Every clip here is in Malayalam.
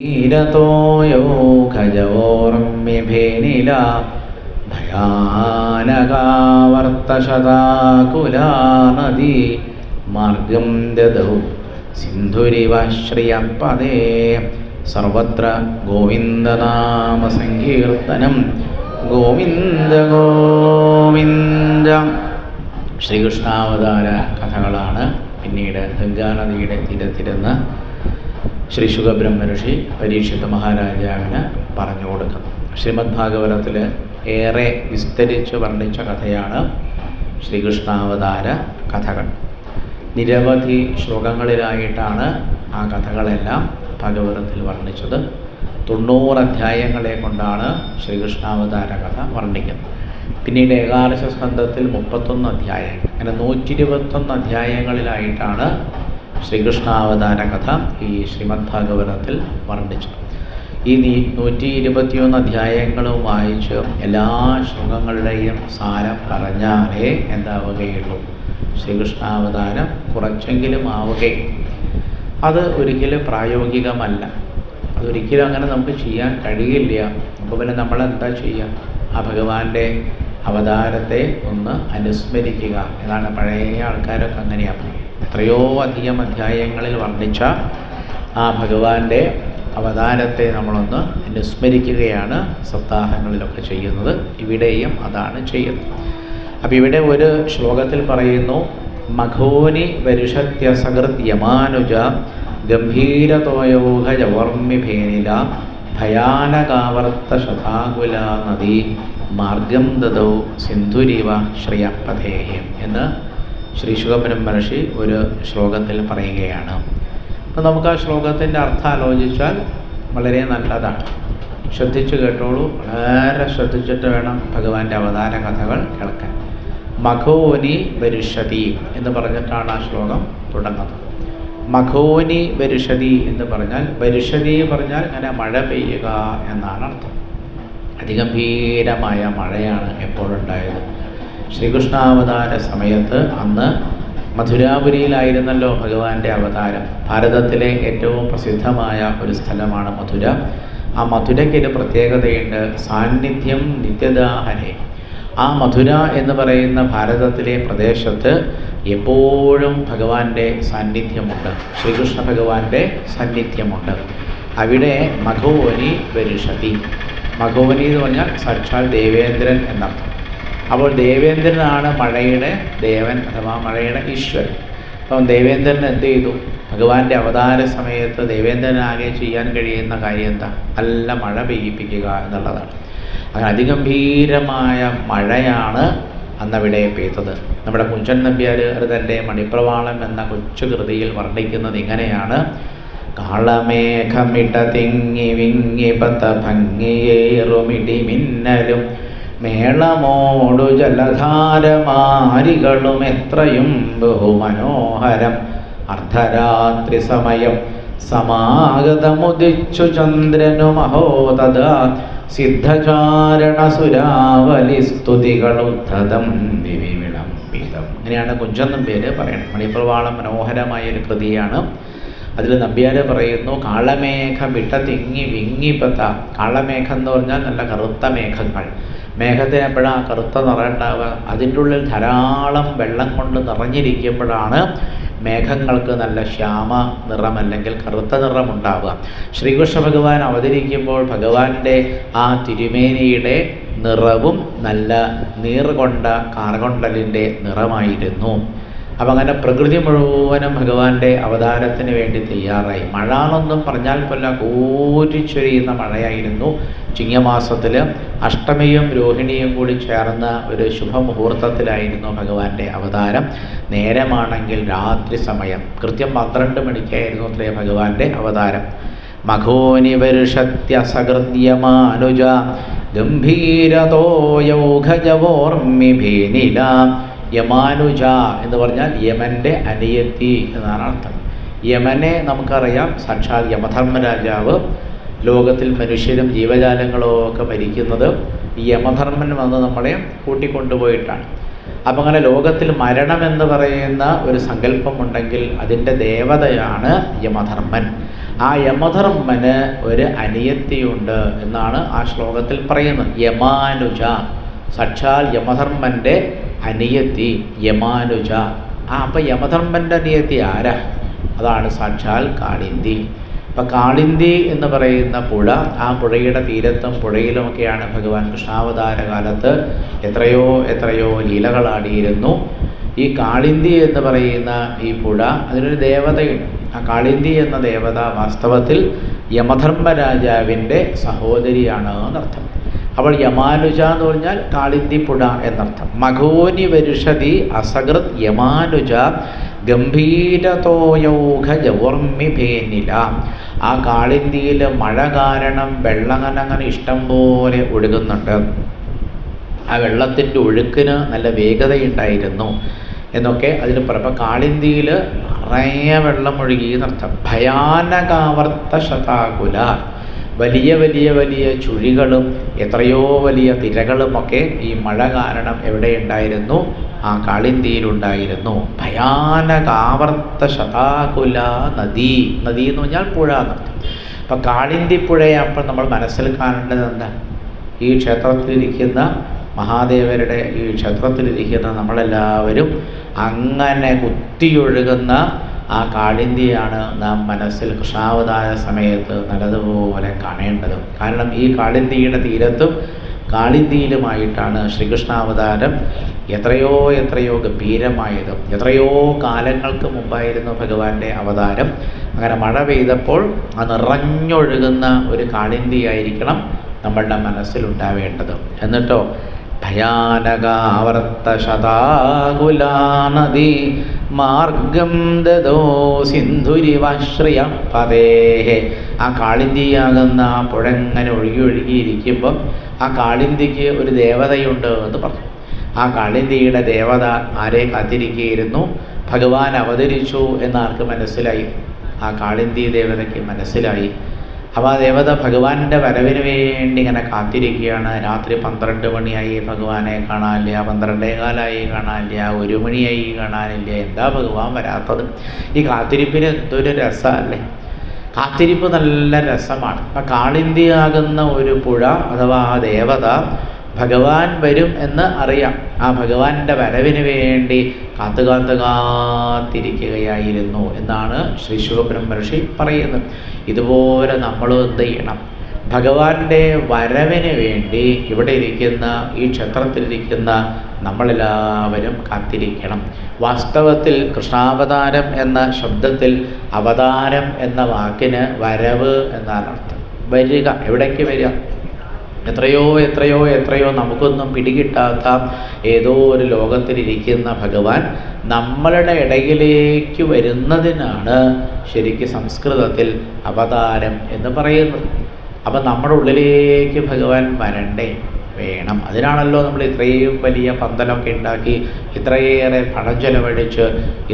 ീരതോയോ ഖജവോർമ്മിഭേനില ഭയാനകാവർത്തശതാകുലാ നദീ മാർഗം ദദൗ സിന്ധുരിവശ്രിയപദേ സർവത്ര ഗോവിന്ദനാമ സങ്കീർത്തനം ഗോവിന്ദ ഗോവിന്ദ. ശ്രീകൃഷ്ണാവതാര കഥകളാണ് പിന്നീട് ഗംഗാനദിയുടെ തീരത്തിരുന്ന് ശ്രീ ശുകബ്രഹ്മർഷി പരീക്ഷിത് മഹാരാജാവിന് പറഞ്ഞു കൊടുക്കുന്നു. ശ്രീമദ് ഭാഗവതത്തിൽ ഏറെ വിസ്തരിച്ച് വർണ്ണിച്ച കഥയാണ് ശ്രീകൃഷ്ണാവതാര കഥകൾ. നിരവധി ശ്ലോകങ്ങളിലായിട്ടാണ് ആ കഥകളെല്ലാം ഭാഗവതത്തിൽ വർണ്ണിച്ചത്. 90 അധ്യായങ്ങളെ കൊണ്ടാണ് ശ്രീകൃഷ്ണാവതാര കഥ വർണ്ണിക്കുന്നത്. പിന്നീട് ഏകാദശ സ്കന്ധത്തിൽ 31 അധ്യായങ്ങൾ, അങ്ങനെ 121 അധ്യായങ്ങളിലായിട്ടാണ് ശ്രീകൃഷ്ണാവതാര കഥ ഈ ശ്രീമദ് ഭാഗവതത്തിൽ വർണ്ണിച്ചു. ഈ 121 അധ്യായങ്ങളും വായിച്ച് എല്ലാ ശ്ലോകങ്ങളുടെയും സാരം പറഞ്ഞാലേ എന്താവുകയുള്ളൂ, ശ്രീകൃഷ്ണാവതാരം കുറച്ചെങ്കിലും ആവുകയും. അത് ഒരിക്കലും പ്രായോഗികമല്ല, അതൊരിക്കലും അങ്ങനെ നമുക്ക് ചെയ്യാൻ കഴിയില്ല. അപ്പോൾ പിന്നെ നമ്മളെന്താ ചെയ്യുക? ആ ഭഗവാന്റെ അവതാരത്തെ ഒന്ന് അനുസ്മരിക്കുക. എന്നാണ് പഴയ ആൾക്കാരൊക്കെ അങ്ങനെയാണ്. എത്രയോ അധികം അധ്യായങ്ങളിൽ വർണ്ണിച്ച ആ ഭഗവാന്റെ അവതാരത്തെ നമ്മളൊന്ന് അനുസ്മരിക്കുകയാണ് സപ്താഹങ്ങളിലൊക്കെ ചെയ്യുന്നത്. ഇവിടെയും അതാണ് ചെയ്യുന്നത്. അപ്പം ഇവിടെ ഒരു ശ്ലോകത്തിൽ പറയുന്നു, മഘോനി വരുഷത്യസകൃത് യമാനുജ ഗംഭീരതോയോഹജവർമ്മിഭേനില ഭയാനകാവർത്ത ശതാകുല നദീ മാർഗം ദദൗ സിന്ധുരിവ ശ്രയപഥേഹി എന്ന് ശ്രീ ശുകബ്രഹ്മർഷി ഒരു ശ്ലോകത്തിൽ പറയുകയാണ്. അപ്പം നമുക്ക് ആ ശ്ലോകത്തിൻ്റെ അർത്ഥം ആലോചിച്ചാൽ വളരെ നല്ലതാണ്. ശ്രദ്ധിച്ചു കേട്ടോളൂ, വളരെ ശ്രദ്ധിച്ചിട്ട് വേണം ഭഗവാന്റെ അവതാര കഥകൾ കേൾക്കാൻ. മഘോനി വരുഷതി എന്ന് പറഞ്ഞിട്ടാണ് ആ ശ്ലോകം തുടങ്ങുന്നത്. മഘോനി വരുഷതി എന്ന് പറഞ്ഞാൽ, വരുഷതി പറഞ്ഞാൽ ഇങ്ങനെ മഴ പെയ്യുക എന്നാണ് അർത്ഥം. അതിഗംഭീരമായ മഴയാണ് എപ്പോഴുണ്ടായത്. ശ്രീകൃഷ്ണാവതാര സമയത്ത് അന്ന് മധുരാപുരിയിലായിരുന്നല്ലോ ഭഗവാന്റെ അവതാരം. ഭാരതത്തിലെ ഏറ്റവും പ്രസിദ്ധമായ ഒരു സ്ഥലമാണ് മധുര. ആ മധുരയ്ക്കൊരു പ്രത്യേകതയുണ്ട്, സാന്നിധ്യം നിത്യദാഹരേ. ആ മധുര എന്ന് പറയുന്ന ഭാരതത്തിലെ പ്രദേശത്ത് എപ്പോഴും ഭഗവാന്റെ സാന്നിധ്യമുണ്ട്, ശ്രീകൃഷ്ണ ഭഗവാന്റെ സാന്നിധ്യമുണ്ട്. അവിടെ മഘോനി വരുഷതി. മഘോനി എന്ന് പറഞ്ഞാൽ സാക്ഷാൽ ദേവേന്ദ്രൻ എന്നർത്ഥം. അപ്പോൾ ദേവേന്ദ്രനാണ് മഴയുടെ ദേവൻ അഥവാ മഴയുടെ ഈശ്വരൻ. അപ്പം ദേവേന്ദ്രൻ എന്ത് ചെയ്തു? ഭഗവാന്റെ അവതാര സമയത്ത് ദേവേന്ദ്രനാകെ ചെയ്യാൻ കഴിയുന്ന കാര്യം എന്താ? നല്ല മഴ പെയ്യിപ്പിക്കുക എന്നുള്ളതാണ്. അങ്ങനെ അതിഗംഭീരമായ മഴയാണ് അന്നവിടെ പെയ്തത്. നമ്മുടെ കുഞ്ചൻ നമ്പ്യാർ തൻ്റെ മണിപ്രവാളം എന്ന കൊച്ചു കൃതിയിൽ വർണ്ണിക്കുന്നത് ഇങ്ങനെയാണ്: കാളമേഘമിട തിങ്ങി വിങ്ങി പത ഭംഗിയേറുമിടി മിന്നലും മേളമോടു ജലധാരമാരികളും എത്രയും ബഹുമനോഹരം അർദ്ധരാത്രി സമയം സമാഗതമുദിച്ചു ചന്ദ്രനു മഹോദാ സിദ്ധചാരണ സുരാവലി സ്തുതികളുദ്ധതം വിവിളംബിതം. അങ്ങനെയാണ് കുഞ്ചൻ നമ്പ്യാര് പറയുന്നത്. മണിപ്രവാളം മനോഹരമായൊരു കൃതിയാണ്. അതിൽ നമ്പ്യാർ പറയുന്നു, കാളമേഘം ഇട്ട തിങ്ങി വിങ്ങിപ്പത്ത. കാളമേഘം എന്ന് പറഞ്ഞാൽ നല്ല കറുത്ത മേഘങ്ങൾ. മേഘത്തിന് എപ്പോഴാണ് കറുത്ത നിറം ഉണ്ടാവുക? അതിൻ്റെ ഉള്ളിൽ ധാരാളം വെള്ളം കൊണ്ട് നിറഞ്ഞിരിക്കുമ്പോഴാണ് മേഘങ്ങൾക്ക് നല്ല ശ്യാമ നിറം അല്ലെങ്കിൽ കറുത്ത നിറം ഉണ്ടാവുക. ശ്രീകൃഷ്ണ ഭഗവാൻ അവതരിക്കുമ്പോൾ ഭഗവാന്റെ ആ തിരുമേനിയുടെ നിറവും നല്ല നീർകൊണ്ട കാർകൊണ്ടലിൻ്റെ നിറമായിരുന്നു. അപ്പം അങ്ങനെ പ്രകൃതി മുഴുവനും ഭഗവാന്റെ അവതാരത്തിന് വേണ്ടി തയ്യാറായി. മഴ എന്നൊന്നും പറഞ്ഞാൽ പോലും കോരിച്ചൊരിയുന്ന മഴയായിരുന്നു. ചിങ്ങമാസത്തിൽ അഷ്ടമിയും രോഹിണിയും കൂടി ചേർന്ന ഒരു ശുഭമുഹൂർത്തത്തിലായിരുന്നു ഭഗവാന്റെ അവതാരം. നേരമാണെങ്കിൽ രാത്രി സമയം, കൃത്യം 12 മണിക്കായിരുന്നു അത്രേ ഭഗവാന്റെ അവതാരം. മഘോനി വരുഷത്യസകൃദ്യമാനുജ ഗംഭീരതോയൗഘജവോർമ്മിഭേനില. യമാനുജ എന്ന് പറഞ്ഞാൽ യമൻ്റെ അനിയത്തി എന്നാണ് അർത്ഥം. യമനെ നമുക്കറിയാം, സാക്ഷാൽ യമധർമ്മരാജാവ്. ലോകത്തിൽ മനുഷ്യരും ജീവജാലങ്ങളും ഒക്കെ മരിക്കുന്നത് ഈ യമധർമ്മൻ വന്ന് നമ്മളെ കൂട്ടിക്കൊണ്ടുപോയിട്ടാണ്. അപ്പം അങ്ങനെ ലോകത്തിൽ മരണമെന്ന് പറയുന്ന ഒരു സങ്കല്പമുണ്ടെങ്കിൽ അതിൻ്റെ ദേവതയാണ് യമധർമ്മൻ. ആ യമധർമ്മന് ഒരു അനിയത്തിയുണ്ട് എന്നാണ് ആ ശ്ലോകത്തിൽ പറയുന്നത്. യമാനുജ, സാക്ഷാൽ യമധർമ്മൻ്റെ അനിയത്തി യമാനുജ. അപ്പം യമധർമ്മൻ്റെ അനിയത്തി ആരാ? അതാണ് സാക്ഷാൽ കാളിന്തി. അപ്പം കാളിന്തി എന്ന് പറയുന്ന പുഴ, ആ പുഴയുടെ തീരത്തും പുഴയിലുമൊക്കെയാണ് ഭഗവാൻ കൃഷ്ണാവതാര കാലത്ത് എത്രയോ എത്രയോ ലീലകളാടിയിരുന്നു. ഈ കാളിന്തി എന്ന് പറയുന്ന ഈ പുഴ, അതിനൊരു ദേവതയുണ്ട്. ആ കാളിന്തി എന്ന ദേവത വാസ്തവത്തിൽ യമധർമ്മരാജാവിൻ്റെ സഹോദരിയാണ് എന്നർത്ഥം. അപ്പോൾ യമാനുജ എന്ന് പറഞ്ഞാൽ കാളിന്തി പുഴ എന്നർത്ഥം. മഘോനി വരുഷതി അസകൃത് യമാനുജ ഗംഭീരതോയൗഘജവർമ്മിഭേനില. ആ കാളിന്തിയിൽ മഴ കാരണം വെള്ളങ്ങനെ ഇഷ്ടം പോലെ ഒഴുകുന്നുണ്ട്. ആ വെള്ളത്തിൻ്റെ ഒഴുക്കിന് നല്ല വേഗതയുണ്ടായിരുന്നു എന്നൊക്കെ അതിന് പറയുമ്പോൾ കാളിന്തിയിൽ നിറയെ വെള്ളം ഒഴുകി എന്നർത്ഥം. ഭയാനകാവർത്ത ശതാകുല, വലിയ വലിയ വലിയ ചുഴികളും എത്രയോ വലിയ തിരകളുമൊക്കെ ഈ മഴ കാരണം എവിടെയുണ്ടായിരുന്നു? ആ കാളിന്തിയിലുണ്ടായിരുന്നു. ഭയാനകാവർത്ത ശതാകുല നദി. നദി എന്ന് പറഞ്ഞാൽ പുഴ എന്നർത്ഥം. അപ്പം കാളിന്തി പുഴയെ അപ്പോൾ നമ്മൾ മനസ്സിൽ കാണേണ്ടത് എന്താ? ഈ ക്ഷേത്രത്തിലിരിക്കുന്ന മഹാദേവരുടെ ഈ ക്ഷേത്രത്തിലിരിക്കുന്ന നമ്മളെല്ലാവരും അങ്ങനെ കുത്തിയൊഴുകുന്ന ആ കാളിന്തിയാണ് നാം മനസ്സിൽ കൃഷ്ണാവതാര സമയത്ത് നല്ലതുപോലെ കാണേണ്ടത്. കാരണം ഈ കാളിന്തിയുടെ തീരത്തും കാളിന്തിയിലുമായിട്ടാണ് ശ്രീകൃഷ്ണാവതാരം എത്രയോ എത്രയോ ഗംഭീരമായത്. എത്രയോ കാലങ്ങൾക്ക് മുമ്പായിരുന്നു ഭഗവാന്റെ അവതാരം. അങ്ങനെ മഴ പെയ്തപ്പോൾ ആ നിറഞ്ഞൊഴുകുന്ന ഒരു കാളിന്തിയായിരിക്കണം നമ്മളുടെ മനസ്സിലുണ്ടാവേണ്ടത്. എന്നിട്ടോ ഭയാനകാവർത്ത ശതാകുലാ നദി മാർഗം ദദോ സിന്ധുരിവാശ്രയ പതേഹേ. ആ കാളിന്തിയാകുന്ന ആ പുഴ ഇങ്ങനെ ഒഴുകി ഒഴുകിയിരിക്കുമ്പം ആ കാളിന്തിക്ക് ഒരു ദേവതയുണ്ട് എന്ന് പറഞ്ഞു. ആ കാളിന്തിയുടെ ദേവത ആരെ കാത്തിരിക്കുകയായിരുന്നു? ഭഗവാൻ അവതരിച്ചു എന്നാർക്ക് മനസ്സിലായി? ആ കാളിന്തി ദേവതയ്ക്ക് മനസ്സിലായി. അപ്പോൾ ആ ദേവത ഭഗവാന്റെ വരവിന് വേണ്ടി ഇങ്ങനെ കാത്തിരിക്കുകയാണ്. രാത്രി 12 മണിയായി ഭഗവാനെ കാണാനില്ല, 12:15 കാണാനില്ല, 1 മണിയായി കാണാനില്ല. എന്താ ഭഗവാൻ വരാത്തത്? ഈ കാത്തിരിപ്പിന് എന്തൊരു രസമല്ലേ! കാത്തിരിപ്പ് നല്ല രസമാണ്. അപ്പം കാളിന്തിയാകുന്ന ഒരു പുഴ അഥവാ ആ ദേവത ഭഗവാൻ വരും എന്ന് അറിയാം. ആ ഭഗവാന്റെ വരവിന് വേണ്ടി കാത്തിരിക്കുകയായിരുന്നു എന്നാണ് ശ്രീ ശിവബ്രഹ്മർഷി പറയുന്നത്. ഇതുപോലെ നമ്മളും എന്ത് ചെയ്യണം? ഭഗവാന്റെ വരവിന് വേണ്ടി ഇവിടെ ഇരിക്കുന്ന ഈ ക്ഷേത്രത്തിലിരിക്കുന്ന നമ്മളെല്ലാവരും കാത്തിരിക്കണം. വാസ്തവത്തിൽ കൃഷ്ണാവതാരം എന്ന ശബ്ദത്തിൽ അവതാരം എന്ന വാക്കിന് വരവ് എന്നാണ് അർത്ഥം. വരിക, എവിടേക്ക് വരിക? എത്രയോ എത്രയോ എത്രയോ നമുക്കൊന്നും പിടികിട്ടാത്ത ഏതോ ഒരു ലോകത്തിലിരിക്കുന്ന ഭഗവാൻ നമ്മളുടെ ഇടയിലേക്ക് വരുന്നതിനാണ് ശരിക്കും സംസ്കൃതത്തിൽ അവതാരം എന്ന് പറയുന്നത്. അപ്പം നമ്മുടെ ഉള്ളിലേക്ക് ഭഗവാൻ വരണ്ടേ? വേണം. അതിനാണല്ലോ നമ്മൾ ഇത്രയും വലിയ പന്തലൊക്കെ ഉണ്ടാക്കി ഇത്രയേറെ പണം ചെലവഴിച്ച്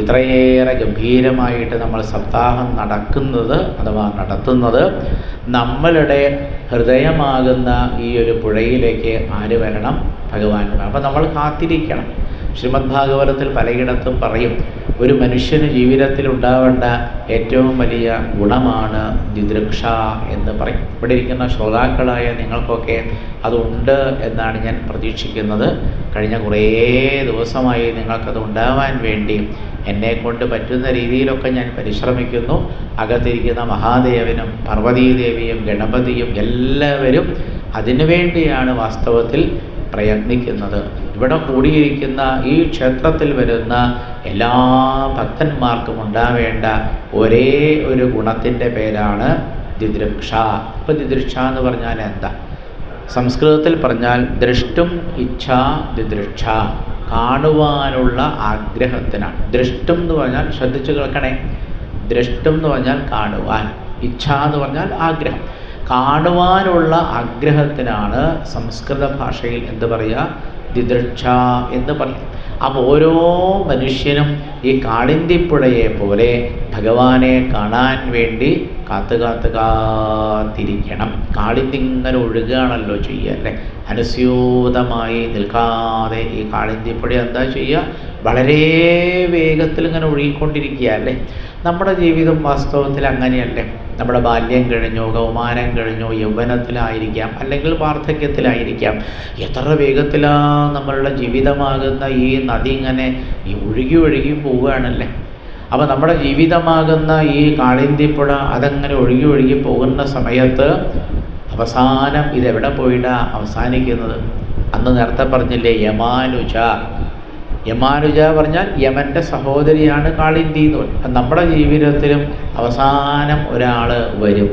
ഇത്രയേറെ ഗംഭീരമായിട്ട് നമ്മൾ സപ്താഹം നടക്കുന്നത് അഥവാ നടത്തുന്നത്. നമ്മളുടെ ഹൃദയമാകുന്ന ഈ ഒരു പുഴയിലേക്ക് ആര് വരണം? ഭഗവാൻ. അപ്പം നമ്മൾ കാത്തിരിക്കണം. ശ്രീമദ് ഭാഗവതത്തിൽ പലയിടത്തും പറയും, ഒരു മനുഷ്യന് ജീവിതത്തിൽ ഉണ്ടാവേണ്ട ഏറ്റവും വലിയ ഗുണമാണ് ദിദൃക്ഷ എന്ന് പറയും. ഇവിടെ ഇരിക്കുന്ന ശ്രോതാക്കളായ നിങ്ങൾക്കൊക്കെ അതുണ്ട് എന്നാണ് ഞാൻ പ്രതീക്ഷിക്കുന്നത്. കഴിഞ്ഞ കുറേ ദിവസമായി നിങ്ങൾക്കത് ഉണ്ടാവാൻ വേണ്ടി എന്നെക്കൊണ്ട് പറ്റുന്ന രീതിയിലൊക്കെ ഞാൻ പരിശ്രമിക്കുന്നു. അകത്തിരിക്കുന്ന മഹാദേവനും പാർവതീദേവിയും ഗണപതിയും എല്ലാവരും അതിനുവേണ്ടിയാണ് വാസ്തവത്തിൽ പ്രയത്നിക്കുന്നത്. ഇവിടെ കൂടിയിരിക്കുന്ന ഈ ക്ഷേത്രത്തിൽ വരുന്ന എല്ലാ ഭക്തന്മാർക്കും ഉണ്ടാവേണ്ട ഒരേ ഒരു ഗുണത്തിൻ്റെ പേരാണ് ദിദൃക്ഷ. ഇപ്പോൾ ദിദൃക്ഷ എന്ന് പറഞ്ഞാൽ എന്താ? സംസ്കൃതത്തിൽ പറഞ്ഞാൽ ദൃഷ്ടും ഇച്ഛ ദിദൃക്ഷ, കാണുവാനുള്ള ആഗ്രഹത്തിനാണ്. ദൃഷ്ടും എന്ന് പറഞ്ഞാൽ ശ്രദ്ധിച്ചു കേൾക്കണേ. ദൃഷ്ടും എന്ന് പറഞ്ഞാൽ കാണുവാൻ, ഇച്ഛ എന്ന് പറഞ്ഞാൽ ആഗ്രഹം. കാണുവാനുള്ള ആഗ്രഹത്തിനാണ് സംസ്കൃത ഭാഷയിൽ എന്ത് പറയുക? ദിദൃക്ഷ എന്ന് പറയും. അപ്പോൾ ഓരോ മനുഷ്യനും ഈ കാളിന്തിപ്പുഴയെ പോലെ ഭഗവാനെ കാണാൻ വേണ്ടി കാത്തിരിക്കണം. കാളിന്തി ഇങ്ങനെ ഒഴുകുകയാണല്ലോ ചെയ്യുക അല്ലേ? അനുസ്യൂതമായി നിൽക്കാതെ ഈ കാളിന്തിപ്പുഴ എന്താ ചെയ്യുക? വളരെ വേഗത്തിൽ ഇങ്ങനെ ഒഴുകിക്കൊണ്ടിരിക്കുക അല്ലേ? നമ്മുടെ ജീവിതം വാസ്തവത്തിൽ അങ്ങനെയല്ലേ? നമ്മുടെ ബാല്യം കഴിഞ്ഞോ, കൗമാരം കഴിഞ്ഞോ, യൗവനത്തിലായിരിക്കാം, അല്ലെങ്കിൽ വാർദ്ധക്യത്തിലായിരിക്കാം. എത്ര വേഗത്തിലാണ് നമ്മളുടെ ജീവിതമാകുന്ന ഈ നദി ഇങ്ങനെ ഒഴുകി ഒഴുകി പോവുകയാണല്ലേ. അപ്പോൾ നമ്മുടെ ജീവിതമാകുന്ന ഈ കാളിന്തിപ്പുഴ അതങ്ങനെ ഒഴുകി ഒഴുകി പോകുന്ന സമയത്ത് അവസാനം ഇതെവിടെ പോയിട്ടാണ് അവസാനിക്കുന്നത്? അന്ന് നേരത്തെ പറഞ്ഞില്ലേ യമാനുജ. യമാനുജ പറഞ്ഞാൽ യമൻ്റെ സഹോദരിയാണ് കാളിന്തി എന്ന് പറയും. നമ്മുടെ ജീവിതത്തിലും അവസാനം ഒരാൾ വരും.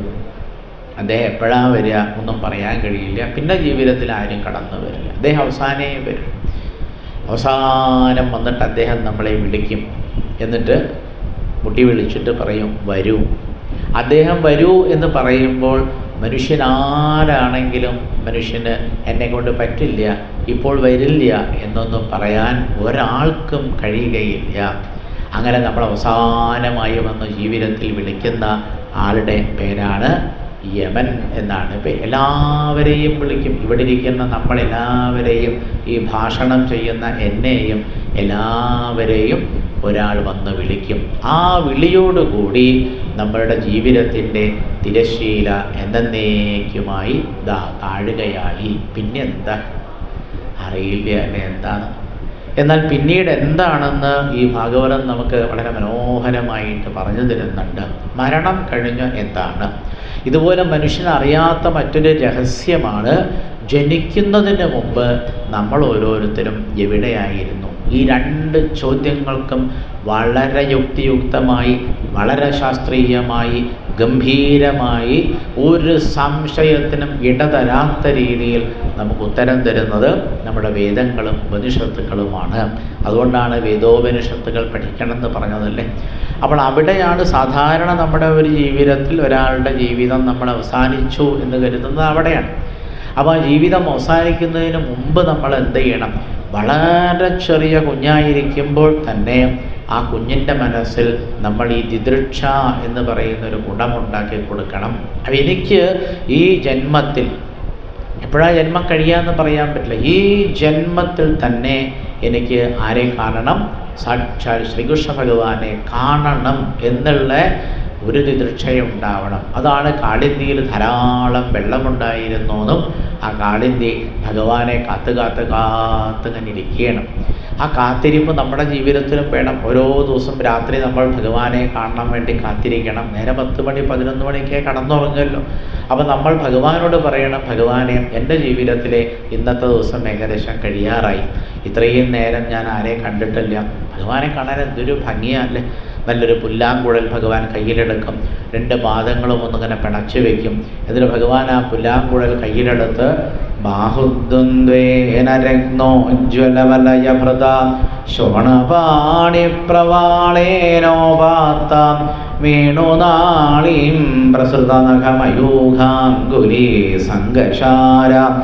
അദ്ദേഹം എപ്പോഴാണ് വരിക ഒന്നും പറയാൻ കഴിയില്ല. പിന്നെ ജീവിതത്തിൽ ആരും കടന്നു വരില്ല. അദ്ദേഹം അവസാനേ വരും. അവസാനം വന്നിട്ട് അദ്ദേഹം നമ്മളെ വിളിക്കും. എന്നിട്ട് മുട്ടി വിളിച്ചിട്ട് പറയും വരൂ. അദ്ദേഹം വരൂ എന്ന് പറയുമ്പോൾ മനുഷ്യനാരാണെങ്കിലും മനുഷ്യന് എന്നെക്കൊണ്ട് പറ്റില്ല, ഇപ്പോൾ വരില്ല എന്നൊന്നും പറയാൻ ഒരാൾക്കും കഴിയുകയില്ല. അങ്ങനെ നമ്മൾ അവസാനമായി വന്ന് ജീവിതത്തിൽ വിളിക്കുന്ന ആളുടെ പേരാണ് യമൻ എന്നാണ് പേര്. എല്ലാവരെയും വിളിക്കും. ഇവിടെ ഇരിക്കുന്ന നമ്മളെല്ലാവരെയും, ഈ ഭാഷണം ചെയ്യുന്ന എന്നെയും എല്ലാവരെയും ഒരാൾ വന്ന് വിളിക്കും. ആ വിളിയോടുകൂടി നമ്മളുടെ ജീവിതത്തിൻ്റെ തിരശ്ശീല എന്നേക്കുമായി താഴുകയായി. പിന്നെ എന്താ അറിയില്ല അല്ലേ എന്താണ്. എന്നാൽ പിന്നീട് എന്താണെന്ന് ഈ ഭാഗവതം നമുക്ക് വളരെ മനോഹരമായിട്ട് പറഞ്ഞു തരുന്നുണ്ട്. മരണം കഴിഞ്ഞ് എന്താണ്? ഇതുപോലെ മനുഷ്യനറിയാത്ത മറ്റൊരു രഹസ്യമാണ്, ജനിക്കുന്നതിന് മുമ്പ് നമ്മൾ ഓരോരുത്തരും എവിടെയായിരുന്നു? ഈ രണ്ട് ചോദ്യങ്ങൾക്കും വളരെ യുക്തിയുക്തമായി, വളരെ ശാസ്ത്രീയമായി, ഗംഭീരമായി, ഒരു സംശയത്തിനും ഇടതരാത്ത രീതിയിൽ നമുക്ക് ഉത്തരം തരുന്നത് നമ്മുടെ വേദങ്ങളും ഉപനിഷത്തുക്കളുമാണ്. അതുകൊണ്ടാണ് വേദോപനിഷത്തുകൾ പഠിക്കണമെന്ന് പറഞ്ഞതല്ലേ. അപ്പോൾ അവിടെയാണ് സാധാരണ നമ്മുടെ ഒരു ജീവിതത്തിൽ ഒരാളുടെ ജീവിതം നമ്മൾ അവസാനിച്ചു എന്ന് കരുതുന്നത് അവിടെയാണ്. അപ്പോൾ ആ ജീവിതം അവസാനിക്കുന്നതിന് മുമ്പ് നമ്മൾ എന്ത് ചെയ്യണം? വളരെ ചെറിയ കുഞ്ഞായിരിക്കുമ്പോൾ തന്നെ ആ കുഞ്ഞിൻ്റെ മനസ്സിൽ നമ്മൾ ഈ ദിദൃക്ഷ എന്ന് പറയുന്നൊരു ഗുണമുണ്ടാക്കി കൊടുക്കണം. അപ്പം എനിക്ക് ഈ ജന്മത്തിൽ എപ്പോഴാണ് ജന്മം കഴിയാമെന്ന് പറയാൻ പറ്റില്ല. ഈ ജന്മത്തിൽ തന്നെ എനിക്ക് ആരെ കാണണം? സാക്ഷാൽ ശ്രീകൃഷ്ണ ഭഗവാനെ കാണണം എന്നുള്ള ഒരു ദിദൃക്ഷയുണ്ടാവണം. അതാണ് കാളിന്തിയിൽ ധാരാളം വെള്ളമുണ്ടായിരുന്നെന്നും ആ കാളിന്തി ഭഗവാനെ കാത്തിങ്ങനെ ഇരിക്കണം. ആ കാത്തിരിപ്പ് നമ്മുടെ ജീവിതത്തിലും വേണം. ഓരോ ദിവസം രാത്രി നമ്മൾ ഭഗവാനെ കാണാൻ വേണ്ടി കാത്തിരിക്കണം. നേരെ 10 മണി 11 മണിക്കേ കടന്നുറങ്ങുമല്ലോ. അപ്പോൾ നമ്മൾ ഭഗവാനോട് പറയണം, ഭഗവാനെ എൻ്റെ ജീവിതത്തിലെ ഇന്നത്തെ ദിവസം ഏകദേശം കഴിയാറായി, ഇത്രയും നേരം ഞാൻ ആരെയും കണ്ടിട്ടില്ല. ഭഗവാനെ കാണാൻ എന്തൊരു ഭംഗിയല്ലേ. നല്ലൊരു പുല്ലാങ്കുഴൽ ഭഗവാൻ കയ്യിലെടുക്കും. 2 പാദങ്ങളും ഒന്നിങ്ങനെ പിണച്ചു വയ്ക്കും. എന്നിട്ട് ഭഗവാൻ ആ പുല്ലാങ്കുഴൽ കയ്യിലെടുത്ത് ബാഹുദ്വന്ദ്വേനരഗ്നോജ്വലവലയഭൃത ശോണപാണിപ്രവാളേനോപാത്താം വേണുനാളീം പ്രസൃതനഖമയൂഖാംഗുലീ സംഘശാരാം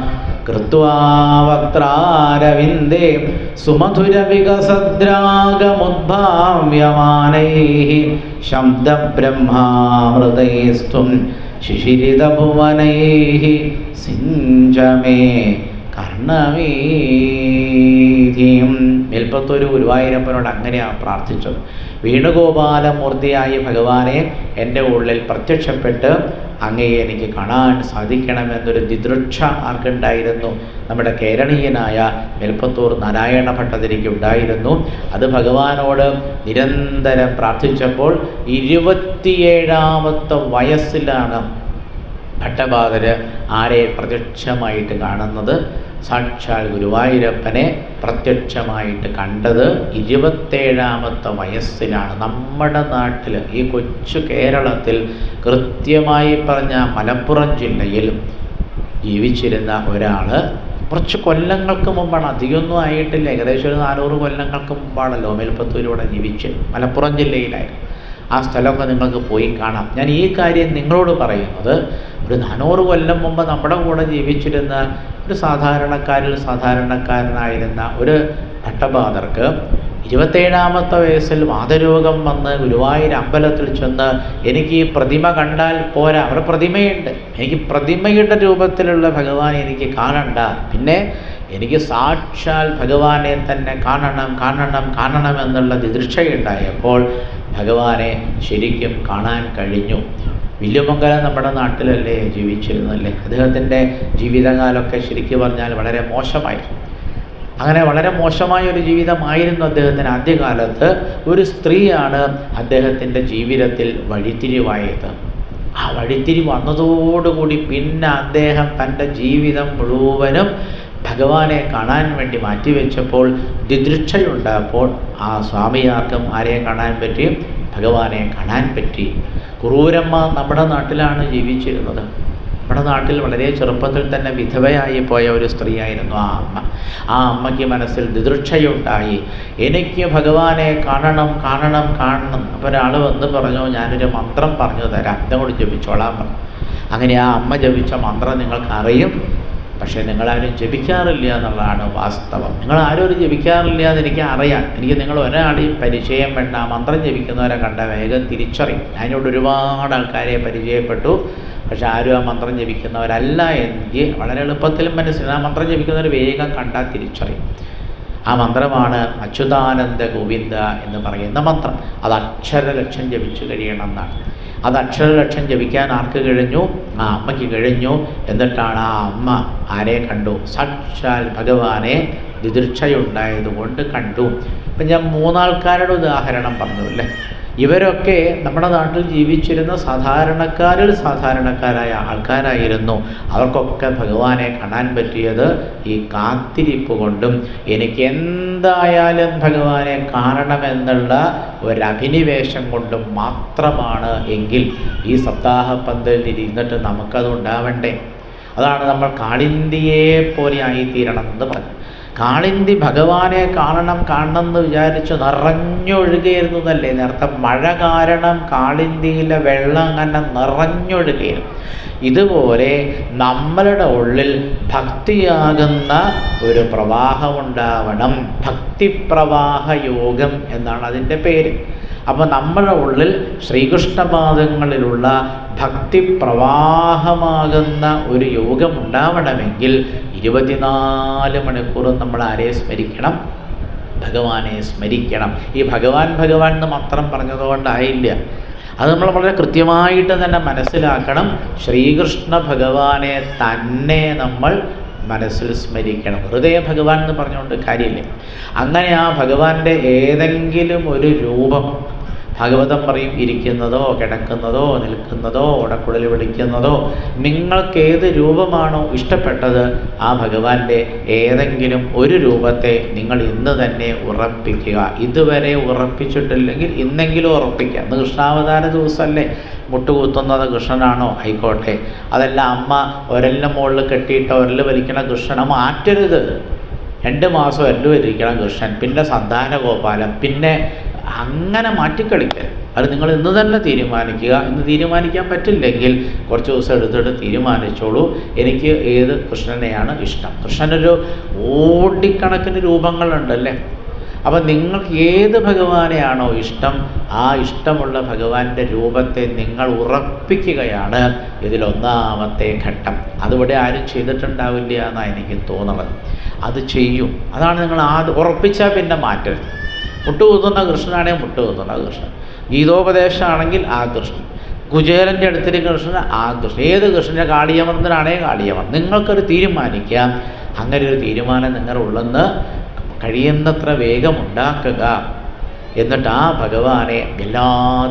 കൃത്വാ വക്രാരവിന്ദേ സുമധുരവികസദ്രാഗമുദ്ഭാവ്യമാനൈഃ ശബ്ദബ്രഹ്മാമൃതൈസ്ത്വം ശിശിരിതഭുവനൈഃ സിഞ്ചമേ കർണവീഥിം. മേൽപ്പത്തൊരു ഗുരുവായൂരപ്പനോട് അങ്ങനെയാണ് പ്രാർത്ഥിച്ചത്. വേണുഗോപാലമൂർത്തിയായ ഭഗവാനെ എൻ്റെ ഉള്ളിൽ പ്രത്യക്ഷപ്പെട്ട് അങ്ങയെ എനിക്ക് കാണാൻ സാധിക്കണമെന്നൊരു ദിദൃക്ഷ ആർക്കുണ്ടായിരുന്നു? നമ്മുടെ കേരളീയനായ മേൽപ്പത്തൂർ നാരായണ ഭട്ടതിരിക്ക് ഉണ്ടായിരുന്നു. അത് ഭഗവാനോട് നിരന്തരം പ്രാർത്ഥിച്ചപ്പോൾ 27ാമത്തെ വയസ്സിലാണ് ഭട്ടബാദര് ആരെ പ്രത്യക്ഷമായിട്ട് കാണുന്നത്? സാക്ഷാൽ ഗുരുവായൂരപ്പനെ പ്രത്യക്ഷമായിട്ട് കണ്ടത് 27ാമത്തെ വയസ്സിലാണ്. നമ്മുടെ നാട്ടിൽ, ഈ കൊച്ചു കേരളത്തിൽ, കൃത്യമായി പറഞ്ഞ മലപ്പുറം ജില്ലയിൽ ജീവിച്ചിരുന്ന ഒരാൾ കുറച്ച് കൊല്ലങ്ങൾക്ക് മുമ്പാണ്, അധികമൊന്നും ആയിട്ടില്ല, ഏകദേശം ഒരു 400 കൊല്ലങ്ങൾക്ക് മുമ്പാണല്ലോ മേൽപ്പത്തൂരിലൂടെ ജീവിച്ച്. മലപ്പുറം ജില്ലയിലായിരുന്നു. ആ സ്ഥലമൊക്കെ നിങ്ങൾക്ക് പോയി കാണാം. ഞാൻ ഈ കാര്യം നിങ്ങളോട് പറയുന്നത്, ഒരു 400 കൊല്ലം മുമ്പ് നമ്മുടെ കൂടെ ജീവിച്ചിരുന്ന ഒരു സാധാരണക്കാരനായിരുന്ന ഒരു ഭട്ടബാദർക്ക് 27ാമത്തെ വയസ്സിൽ വാതരോഗം വന്ന് ഗുരുവായൂർ അമ്പലത്തിൽ ചെന്ന് എനിക്ക് ഈ പ്രതിമ കണ്ടാൽ പോരാ, അവിടെ പ്രതിമയുണ്ട്, എനിക്ക് പ്രതിമയുടെ രൂപത്തിലുള്ള ഭഗവാൻ എനിക്ക് കാണണ്ട, പിന്നെ എനിക്ക് സാക്ഷാൽ ഭഗവാനെ തന്നെ കാണണം കാണണം കാണണം എന്നുള്ള ദിദൃക്ഷയുണ്ടായപ്പോൾ ഭഗവാനെ ശരിക്കും കാണാൻ കഴിഞ്ഞു. വില്ലുമംഗലം നമ്മുടെ നാട്ടിലല്ലേ ജീവിച്ചിരുന്നല്ലേ. അദ്ദേഹത്തിൻ്റെ ജീവിതകാലമൊക്കെ ശരിക്കും പറഞ്ഞാൽ വളരെ മോശമായിരുന്നു. അങ്ങനെ വളരെ മോശമായൊരു ജീവിതമായിരുന്നു അദ്ദേഹത്തിന്. ആദ്യകാലത്ത് ഒരു സ്ത്രീയാണ് അദ്ദേഹത്തിൻ്റെ ജീവിതത്തിൽ വഴിത്തിരിവായത്. ആ വഴിത്തിരി വന്നതോടുകൂടി പിന്നെ അദ്ദേഹം തൻ്റെ ജീവിതം മുഴുവനും ഭഗവാനെ കാണാൻ വേണ്ടി മാറ്റിവെച്ചപ്പോൾ ദിദൃക്ഷയുണ്ടായപ്പോൾ ആ സ്വാമിയാർക്കും ആരെയും കാണാൻ പറ്റി? ഭഗവാനെ കാണാൻ പറ്റി. കുറൂരമ്മ നമ്മുടെ നാട്ടിലാണ് ജീവിച്ചിരുന്നത്. നമ്മുടെ നാട്ടിൽ വളരെ ചെറുപ്പത്തിൽ തന്നെ വിധവയായി പോയ ഒരു സ്ത്രീയായിരുന്നു ആ അമ്മ. ആ അമ്മയ്ക്ക് മനസ്സിൽ ദിദൃക്ഷയുണ്ടായി, എനിക്ക് ഭഗവാനെ കാണണം കാണണം കാണണം. അപ്പോൾ ഒരാൾ വന്ന് പറഞ്ഞു, ഞാനൊരു മന്ത്രം പറഞ്ഞു തരാം, ഇതങ്ങോട്ട് ജപിച്ചോളാൻ പറഞ്ഞു. അങ്ങനെ ആ അമ്മ ജപിച്ച മന്ത്രം നിങ്ങൾക്കറിയും, പക്ഷേ നിങ്ങളാരും ജപിക്കാറില്ല എന്നുള്ളതാണ് വാസ്തവം. നിങ്ങളാരും ഒരു ജപിക്കാറില്ല എന്ന് എനിക്ക് അറിയാം. എനിക്ക് നിങ്ങൾ ഒരാളെയും പരിചയം വേണ്ട. ആ മന്ത്രം ജപിക്കുന്നവരെ കണ്ട വേഗം തിരിച്ചറിയും. അതിനോട് ഒരുപാട് ആൾക്കാരെ പരിചയപ്പെട്ടു, പക്ഷെ ആരും ആ മന്ത്രം ജപിക്കുന്നവരല്ല. എനിക്ക് വളരെ എളുപ്പത്തിലും മനസ്സിലായി. ആ മന്ത്രം ജപിക്കുന്നവർ വേഗം കണ്ടാൽ തിരിച്ചറിയും. ആ മന്ത്രമാണ് അച്യുതാനന്ദ ഗോവിന്ദ എന്ന് പറയുന്ന മന്ത്രം. അത് അക്ഷരലക്ഷം ജപിച്ചു കഴിയണം എന്നാണ്. അത് അക്ഷരലക്ഷം ജപിക്കാൻ ആർക്ക് കഴിഞ്ഞു? ആ അമ്മയ്ക്ക് കഴിഞ്ഞു. എന്നിട്ടാണ് ആ അമ്മ ആരെ കണ്ടു? സാക്ഷാൽ ഭഗവാനെ ദിദൃക്ഷയുണ്ടായതുകൊണ്ട് കണ്ടു. ഇപ്പം ഞാൻ മൂന്നാൾക്കാരുടെ ഉദാഹരണം പറഞ്ഞു അല്ലേ. ഇവരൊക്കെ നമ്മുടെ നാട്ടിൽ ജീവിച്ചിരുന്ന സാധാരണക്കാരിൽ സാധാരണക്കാരായ ആൾക്കാരായിരുന്നു. അവർക്കൊക്കെ ഭഗവാനെ കാണാൻ പറ്റിയത് ഈ കാത്തിരിപ്പ് കൊണ്ടും എനിക്ക് എന്തായാലും ഭഗവാനെ കാണണമെന്നുള്ള ഒരഭിനിവേശം കൊണ്ടും മാത്രമാണ്. എങ്കിൽ ഈ സപ്താഹപ്പന്തലിൽ ഇരുന്നിട്ട് നമുക്കത് ഉണ്ടാവണ്ടേ? അതാണ് നമ്മൾ കാളിന്തിയെ പോലെ ആയിത്തീരണം എന്ന് പറഞ്ഞു. കാളിന്തി ഭഗവാനെ കാണണം കാണണം എന്ന് വിചാരിച്ച് നിറഞ്ഞൊഴുകയായിരുന്നു എന്നല്ലേ. നേരത്തെ മഴ കാരണം കാളിന്തിയിലെ വെള്ളം അങ്ങനെ നിറഞ്ഞൊഴുകയായിരുന്നു. ഇതുപോലെ നമ്മളുടെ ഉള്ളിൽ ഭക്തിയാകുന്ന ഒരു പ്രവാഹമുണ്ടാവണം. ഭക്തിപ്രവാഹ യോഗം എന്നാണ് അതിൻ്റെ പേര്. അപ്പോൾ നമ്മുടെ ഉള്ളിൽ ശ്രീകൃഷ്ണപാദങ്ങളിലുള്ള ഭക്തി പ്രവാഹമാകുന്ന ഒരു യോഗം ഉണ്ടാവണമെങ്കിൽ 24 മണിക്കൂറും നമ്മൾ ആരെ സ്മരിക്കണം? ഭഗവാനെ സ്മരിക്കണം. ഈ ഭഗവാൻ ഭഗവാൻ എന്ന് മാത്രം പറഞ്ഞതുകൊണ്ടായില്ല. അത് നമ്മൾ വളരെ കൃത്യമായിട്ട് തന്നെ മനസ്സിലാക്കണം. ശ്രീകൃഷ്ണ ഭഗവാനെ തന്നെ നമ്മൾ മനസ്സിൽ സ്മരിക്കണം. ഹൃദയ ഭഗവാൻ എന്ന് പറഞ്ഞുകൊണ്ട് കാര്യമില്ല. അങ്ങനെ ആ ഭഗവാന്റെ ഏതെങ്കിലും ഒരു രൂപം, ഭാഗവതം പറയും ഇരിക്കുന്നതോ കിടക്കുന്നതോ നിൽക്കുന്നതോ ഉടക്കുഴൽ വിളിക്കുന്നതോ, നിങ്ങൾക്ക് ഏത് രൂപമാണോ ഇഷ്ടപ്പെട്ടത് ആ ഭഗവാന്റെ ഏതെങ്കിലും ഒരു രൂപത്തെ നിങ്ങൾ ഇന്ന് തന്നെ ഉറപ്പിക്കുക. ഇതുവരെ ഉറപ്പിച്ചിട്ടില്ലെങ്കിൽ ഇന്നെങ്കിലും ഉറപ്പിക്കുക. ഇന്ന് കൃഷ്ണാവതാര ദിവസമല്ലേ. മുട്ടുകുത്തുന്നത് കൃഷ്ണനാണോ ആയിക്കോട്ടെ. അതല്ല അമ്മ ഒരലിൻ്റെ മുകളിൽ കെട്ടിയിട്ട് ഒരല് വലിക്കണ കൃഷ്ണൻ മാറ്റരുത്. 2 മാസം ഒരല് വലിക്കണം കൃഷ്ണൻ, പിന്നെ സന്താന ഗോപാലം, പിന്നെ അങ്ങനെ മാറ്റിക്കളിക്കരുത്. അത് നിങ്ങൾ ഇന്ന് തന്നെ തീരുമാനിക്കുക. ഇന്ന് തീരുമാനിക്കാൻ പറ്റില്ലെങ്കിൽ കുറച്ച് ദിവസം എടുത്തിട്ട് തീരുമാനിച്ചോളൂ, എനിക്ക് ഏത് കൃഷ്ണനെയാണ് ഇഷ്ടം. കൃഷ്ണനൊരു കോടിക്കണക്കിന് രൂപങ്ങളുണ്ടല്ലേ. അപ്പം നിങ്ങൾക്ക് ഏത് ഭഗവാനെയാണോ ഇഷ്ടം ആ ഇഷ്ടമുള്ള ഭഗവാന്റെ രൂപത്തെ നിങ്ങൾ ഉറപ്പിക്കുകയാണ് ഇതിലൊന്നാമത്തെ ഘട്ടം. അതിവിടെ ആരും ചെയ്തിട്ടുണ്ടാവില്ല എന്നാണ് എനിക്ക് തോന്നുന്നത്. അത് ചെയ്യും. അതാണ് നിങ്ങൾ ഉറപ്പിച്ചാൽ പിന്നെ മാറ്റരുത്. മുട്ടുകുത്തുന്ന കൃഷ്ണനാണെങ്കിൽ മുട്ടുകുത്തുന്ന കൃഷ്ണൻ, ഗീതോപദേശമാണെങ്കിൽ ആ കൃഷ്ണൻ, കുചേലൻ്റെ അടുത്തിരിക്കുന്ന കൃഷ്ണൻ ആ കൃഷ്ണൻ, ഏത് കൃഷ്ണൻ്റെ കാളിയമർദ്ദനാണെങ്കിൽ കാളിയമർദ്ദൻ. നിങ്ങൾക്കൊരു തീരുമാനിക്കാം. അങ്ങനെ ഒരു തീരുമാനം നിങ്ങളുടെ ഉള്ളെന്ന് കഴിയുന്നത്ര വേഗം ഉണ്ടാക്കുക. എന്നിട്ട് ആ ഭഗവാനെ എല്ലാ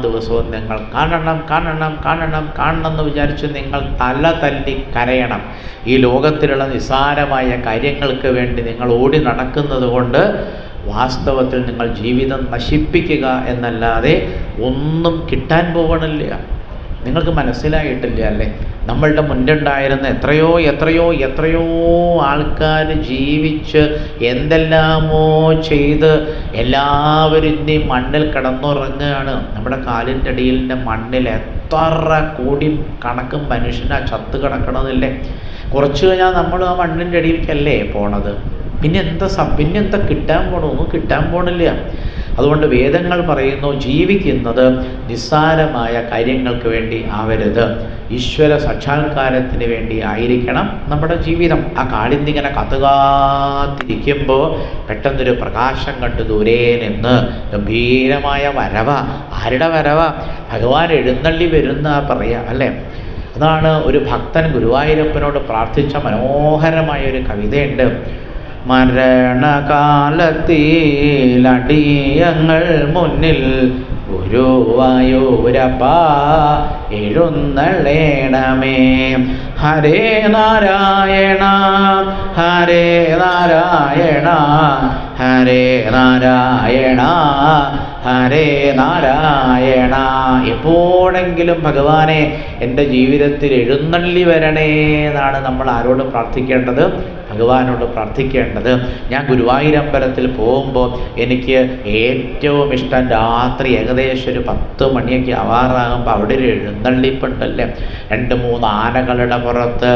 ദിവസവും നിങ്ങൾ കാണണം കാണണം കാണണം കാണണം എന്ന് വിചാരിച്ച് നിങ്ങൾ തല തല്ലി കരയണം. ഈ ലോകത്തിലുള്ള നിസ്സാരമായ കാര്യങ്ങൾക്ക് വേണ്ടി നിങ്ങൾ ഓടി നടക്കുന്നത് കൊണ്ട് വാസ്തവത്തിൽ നിങ്ങൾ ജീവിതം നശിപ്പിക്കുക എന്നല്ലാതെ ഒന്നും കിട്ടാൻ പോകണില്ല. നിങ്ങൾക്ക് മനസ്സിലായിട്ടില്ല അല്ലേ? നമ്മളുടെ മുൻപുണ്ടായിരുന്ന എത്രയോ എത്രയോ എത്രയോ ആൾക്കാർ ജീവിച്ച് എന്തെല്ലാമോ ചെയ്ത് എല്ലാവരും ഇനി മണ്ണിൽ കിടന്നുറങ്ങുകയാണ്. നമ്മുടെ കാലിൻ്റെ അടിയിലെ മണ്ണിൽ എത്ര കോടി കണക്കും മനുഷ്യനാ ചത്ത് കിടക്കണതില്ലേ. കുറച്ച് കഴിഞ്ഞാൽ നമ്മൾ ആ മണ്ണിൻ്റെ അടിയിലേക്കല്ലേ പോണത്. പിന്നെന്താ കിട്ടാൻ പോണൊന്നും കിട്ടാൻ പോണില്ല. അതുകൊണ്ട് വേദങ്ങൾ പറയുന്നു, ജീവിക്കുന്നത് നിസ്സാരമായ കാര്യങ്ങൾക്ക് വേണ്ടി ആവരുത്. ഈശ്വര സാക്ഷാത്കാരത്തിന് വേണ്ടി ആയിരിക്കണം നമ്മുടെ ജീവിതം. ആ കാളിന്തി ഇങ്ങനെ കത്തുകാത്തിരിക്കുമ്പോൾ പെട്ടെന്നൊരു പ്രകാശം കണ്ടു ദൂരെ നിന്ന്. ഗംഭീരമായ വരവ. ആരുടെ വരവ? ഭഗവാൻ എഴുന്നള്ളി വരുന്ന പറയാ അല്ലേ? അതാണ് ഒരു ഭക്തൻ ഗുരുവായൂരപ്പനോട് പ്രാർത്ഥിച്ച മനോഹരമായ ഒരു കവിതയുണ്ട്. മരണകാലത്തിലടിയങ്ങൾ മുന്നിൽ ഗുരുവായൂരപ്പ എഴുന്നള്ളേണമേ. ഹരേ നാരായണ ഹരേ നാരായണ ഹരേ നാരായണ ഹരേ നാരായണ. എപ്പോഴെങ്കിലും ഭഗവാനെ എൻ്റെ ജീവിതത്തിൽ എഴുന്നള്ളി വരണേ എന്നാണ് നമ്മൾ ആരോട് പ്രാർത്ഥിക്കേണ്ടത്? ഭഗവാനോട് പ്രാർത്ഥിക്കേണ്ടത്. ഞാൻ ഗുരുവായൂരമ്പലത്തിൽ പോകുമ്പോൾ എനിക്ക് ഏറ്റവും ഇഷ്ടം രാത്രി ഏകദേശം ഒരു 10 മണിയൊക്കെ ആവാറാകുമ്പോൾ അവിടെ ഒരു എഴുന്നള്ളിപ്പുണ്ടല്ലേ. 2-3 ആനകളുടെ പുറത്ത്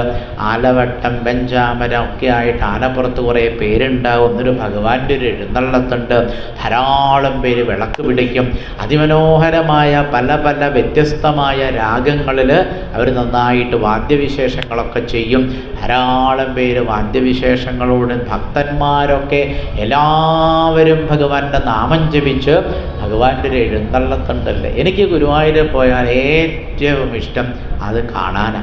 ആലവട്ടം വെഞ്ചാമരം ഒക്കെ ആയിട്ട് ആനപ്പുറത്ത് കുറേ പേരുണ്ടാവും. എന്നൊരു ഭഗവാന്റെ ഒരു എഴുന്നള്ളത്തുണ്ട്. ധാരാളം പേര് വിളക്ക് പിടിക്കും. അതിമനോഹരമായ പല പല വ്യത്യസ്തമായ രാഗങ്ങളിൽ അവർ നന്നായിട്ട് വാദ്യവിശേഷങ്ങളൊക്കെ ചെയ്യും. ധാരാളം പേര് വാദ്യവിശേഷങ്ങളോട് ഭക്തന്മാരൊക്കെ എല്ലാവരും ഭഗവാന്റെ നാമം ജപിച്ച് ഭഗവാന്റെ ഒരു എഴുന്നള്ളത്തുണ്ടല്ലേ. എനിക്ക് ഗുരുവായൂർ പോയാൽ ഏറ്റവും ഇഷ്ടം അത് കാണാനാണ്.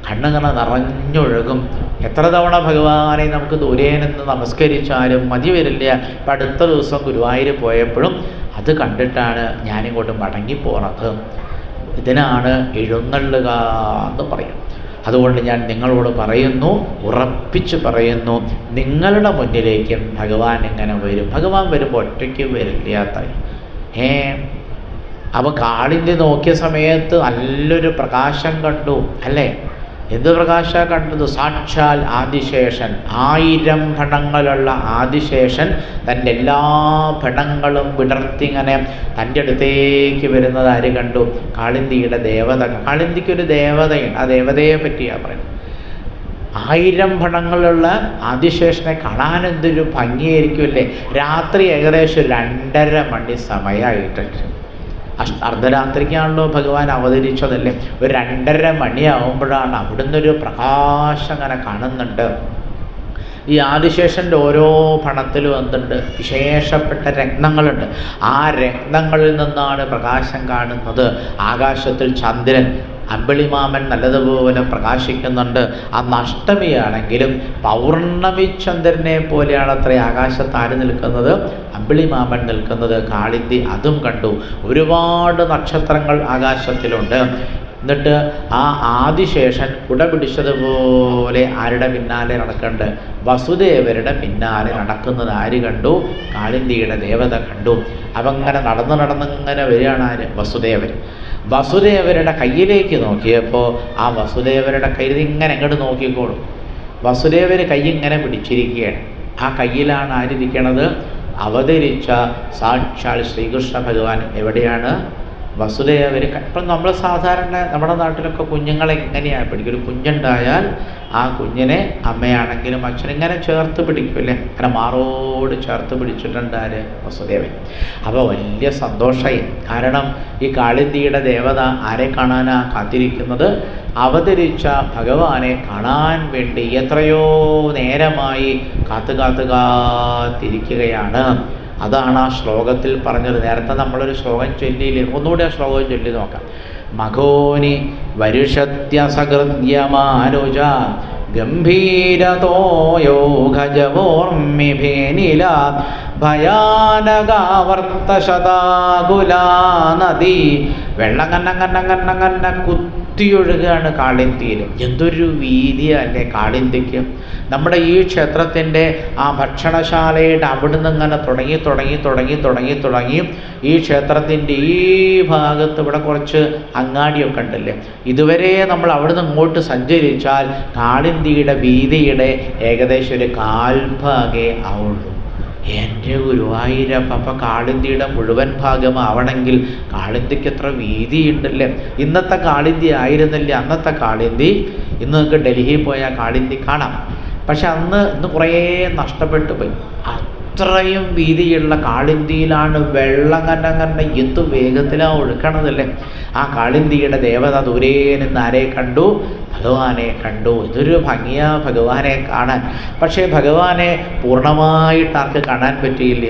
കണ്ണുങ്ങനെ നിറഞ്ഞൊഴുകും. എത്ര തവണ ഭഗവാനെ നമുക്ക് ദൂരെ നിന്ന് നമസ്കരിച്ചാലും മതി വരില്ല. ഇപ്പം അടുത്ത ദിവസം ഗുരുവായൂർ പോയപ്പോഴും അത് കണ്ടിട്ടാണ് ഞാനിങ്ങോട്ട് മടങ്ങിപ്പോണത്. ഇതിനാണ് എഴുന്നള്ളുക എന്ന് പറയും. അതുകൊണ്ട് ഞാൻ നിങ്ങളോട് പറയുന്നു, ഉറപ്പിച്ച് പറയുന്നു, നിങ്ങളുടെ മുന്നിലേക്കും ഭഗവാൻ ഇങ്ങനെ വരും. ഭഗവാൻ വരുമ്പോൾ ഒറ്റയ്ക്ക് വരില്ലാത്ത അപ്പോൾ കാളിന്തി നോക്കിയ സമയത്ത് നല്ലൊരു പ്രകാശം കണ്ടു അല്ലേ? എന്ത് പ്രകാശമാണ് കണ്ടത്? സാക്ഷാൽ ആദിശേഷൻ, 1000 ഫണങ്ങളുള്ള ആദിശേഷൻ തൻ്റെ എല്ലാ ഫണങ്ങളും വിടർത്തിങ്ങനെ തൻ്റെ അടുത്തേക്ക് വരുന്നത് ആര് കണ്ടു? കാളിന്തിയുടെ ദേവത. കാളിന്തിക്കൊരു ദേവതയുണ്ട്. ആ ദേവതയെ പറ്റിയാണ് പറയുന്നത്. 1000 ഫണങ്ങളുള്ള ആദിശേഷനെ കാണാൻ എന്തൊരു ഭംഗിയായിരിക്കുമല്ലേ. രാത്രി ഏകദേശം 2:30 മണി സമയമായിട്ടുണ്ട്. അർദ്ധരാത്രിക്കാണല്ലോ ഭഗവാൻ അവതരിച്ചതല്ലേ. ഒരു 2:30 മണിയാവുമ്പോഴാണ് അവിടുന്ന് ഒരു പ്രകാശം അങ്ങനെ കാണുന്നുണ്ട്. ഈ ആദിശേഷൻ്റെ ഓരോ ഫണത്തിലും എന്തുണ്ട്? വിശേഷപ്പെട്ട രത്നങ്ങളുണ്ട്. ആ രത്നങ്ങളിൽ നിന്നാണ് പ്രകാശം കാണുന്നത്. ആകാശത്തിൽ ചന്ദ്രൻ, അമ്പിളിമാമൻ നല്ലതുപോലെ പ്രകാശിക്കുന്നുണ്ട്. അന്ന് അഷ്ടമിയാണെങ്കിലും പൗർണമി ചന്ദ്രനെ പോലെയാണ് അത്ര ആകാശത്താര് നിൽക്കുന്നത്, അമ്പിളിമാമൻ നിൽക്കുന്നത്. കാളിന്തി അതും കണ്ടു. ഒരുപാട് നക്ഷത്രങ്ങൾ ആകാശത്തിലുണ്ട്. എന്നിട്ട് ആ ആദിശേഷൻ കുട പിടിച്ചതുപോലെ ആരുടെ പിന്നാലെ നടക്കുന്നുണ്ട്? വസുദേവരുടെ പിന്നാലെ നടക്കുന്നത് ആര് കണ്ടു? കാളിന്തിയുടെ ദേവത കണ്ടു. അവങ്ങനെ നടന്നിങ്ങനെ വരികയാണ് ആര്? വസുദേവൻ. വസുദേവരുടെ കയ്യിലേക്ക് നോക്കിയപ്പോൾ ആ വസുദേവരുടെ കയ്യിൽ ഇങ്ങനെ അങ്ങോട്ട് നോക്കിക്കോളും. വസുദേവർ കൈ ഇങ്ങനെ പിടിച്ചിരിക്കുകയാണ്. ആ കയ്യിലാണ് ആരിരിക്കണത്? അവതരിച്ച സാക്ഷാൽ ശ്രീകൃഷ്ണ ഭഗവാൻ. എവിടെയാണ്? വസുദേവർ. ഇപ്പം നമ്മൾ സാധാരണ നമ്മുടെ നാട്ടിലൊക്കെ കുഞ്ഞുങ്ങളെ എങ്ങനെയാണ് പിടിക്കും? ഒരു കുഞ്ഞുണ്ടായാൽ ആ കുഞ്ഞിനെ അമ്മയാണെങ്കിലും അച്ഛനിങ്ങനെ ചേർത്ത് പിടിക്കില്ലേ? അങ്ങനെ മാറോട് ചേർത്ത് പിടിച്ചിട്ടുണ്ട് ആര്? വസുദേവൻ. അപ്പോൾ വലിയ സന്തോഷമായി. കാരണം ഈ കാളിന്തിയുടെ ദേവത ആരെ കാണാനാണ് കാത്തിരിക്കുന്നത്? അവതരിച്ച ഭഗവാനെ കാണാൻ വേണ്ടി എത്രയോ നേരമായി കാത്തിരിക്കുകയാണ്. അതാണ് ആ ശ്ലോകത്തിൽ പറഞ്ഞത്. നേരത്തെ നമ്മളൊരു ശ്ലോകം ചൊല്ലിയില്ലേ? ഒന്നുകൂടി ആ ശ്ലോകം ചൊല്ലി നോക്കാം. മഘോനി വരുഷത്യസകൃത്യമാനുജ ഗംഭീരതോയോ ഖജവോർമിഭേനില ഭയാനകാവർത്തശതാകുലാ നദി. വെള്ളം കന്ന കുത്തിയൊഴുകയാണ് കാളിന്തിയിൽ. എന്തൊരു വീതിയല്ലേ കാളിന്തിക്ക്. നമ്മുടെ ഈ ക്ഷേത്രത്തിൻ്റെ ആ ഭക്ഷണശാലയുടെ അവിടുന്ന് ഇങ്ങനെ തുടങ്ങി ഈ ക്ഷേത്രത്തിൻ്റെ ഈ ഭാഗത്ത് ഇവിടെ കുറച്ച് അങ്ങാടിയൊക്കെ ഉണ്ടല്ലേ. ഇതുവരെ നമ്മൾ അവിടുന്ന് ഇങ്ങോട്ട് സഞ്ചരിച്ചാൽ കാളിന്തിയുടെ വീതിയുടെ ഏകദേശം ഒരു 1/4 ആവുള്ളൂ. എൻ്റെ ഗുരുവായൂരപ്പ. അപ്പം കാളിന്തിയുടെ മുഴുവൻ ഭാഗമാവണമെങ്കിൽ കാളിന്തിക്ക് എത്ര വീതിയുണ്ടല്ലേ. ഇന്നത്തെ കാളിന്തി ആയിരുന്നില്ലേ അന്നത്തെ കാളിന്തി. ഇന്ന് നിങ്ങൾക്ക് ഡൽഹിയിൽ പോയാൽ കാളിന്തി കാണാം. പക്ഷെ ഇന്ന് കുറേ നഷ്ടപ്പെട്ടു പോയി. അത്രയും വീതിയുള്ള കാളിന്തിയിലാണ് വെള്ളം കണ്ട എന്ത് വേഗത്തിലാണ് ഒഴുക്കണതല്ലേ. ആ കാളിന്തിയുടെ ദേവത ദൂരെ നിന്ന് ആരെ കണ്ടു? ഭഗവാനെ കണ്ടു. ഇതൊരു ഭംഗിയാ ഭഗവാനെ കാണാൻ. പക്ഷേ ഭഗവാനെ പൂർണ്ണമായിട്ട് ആർക്ക് കാണാൻ പറ്റിയില്ല?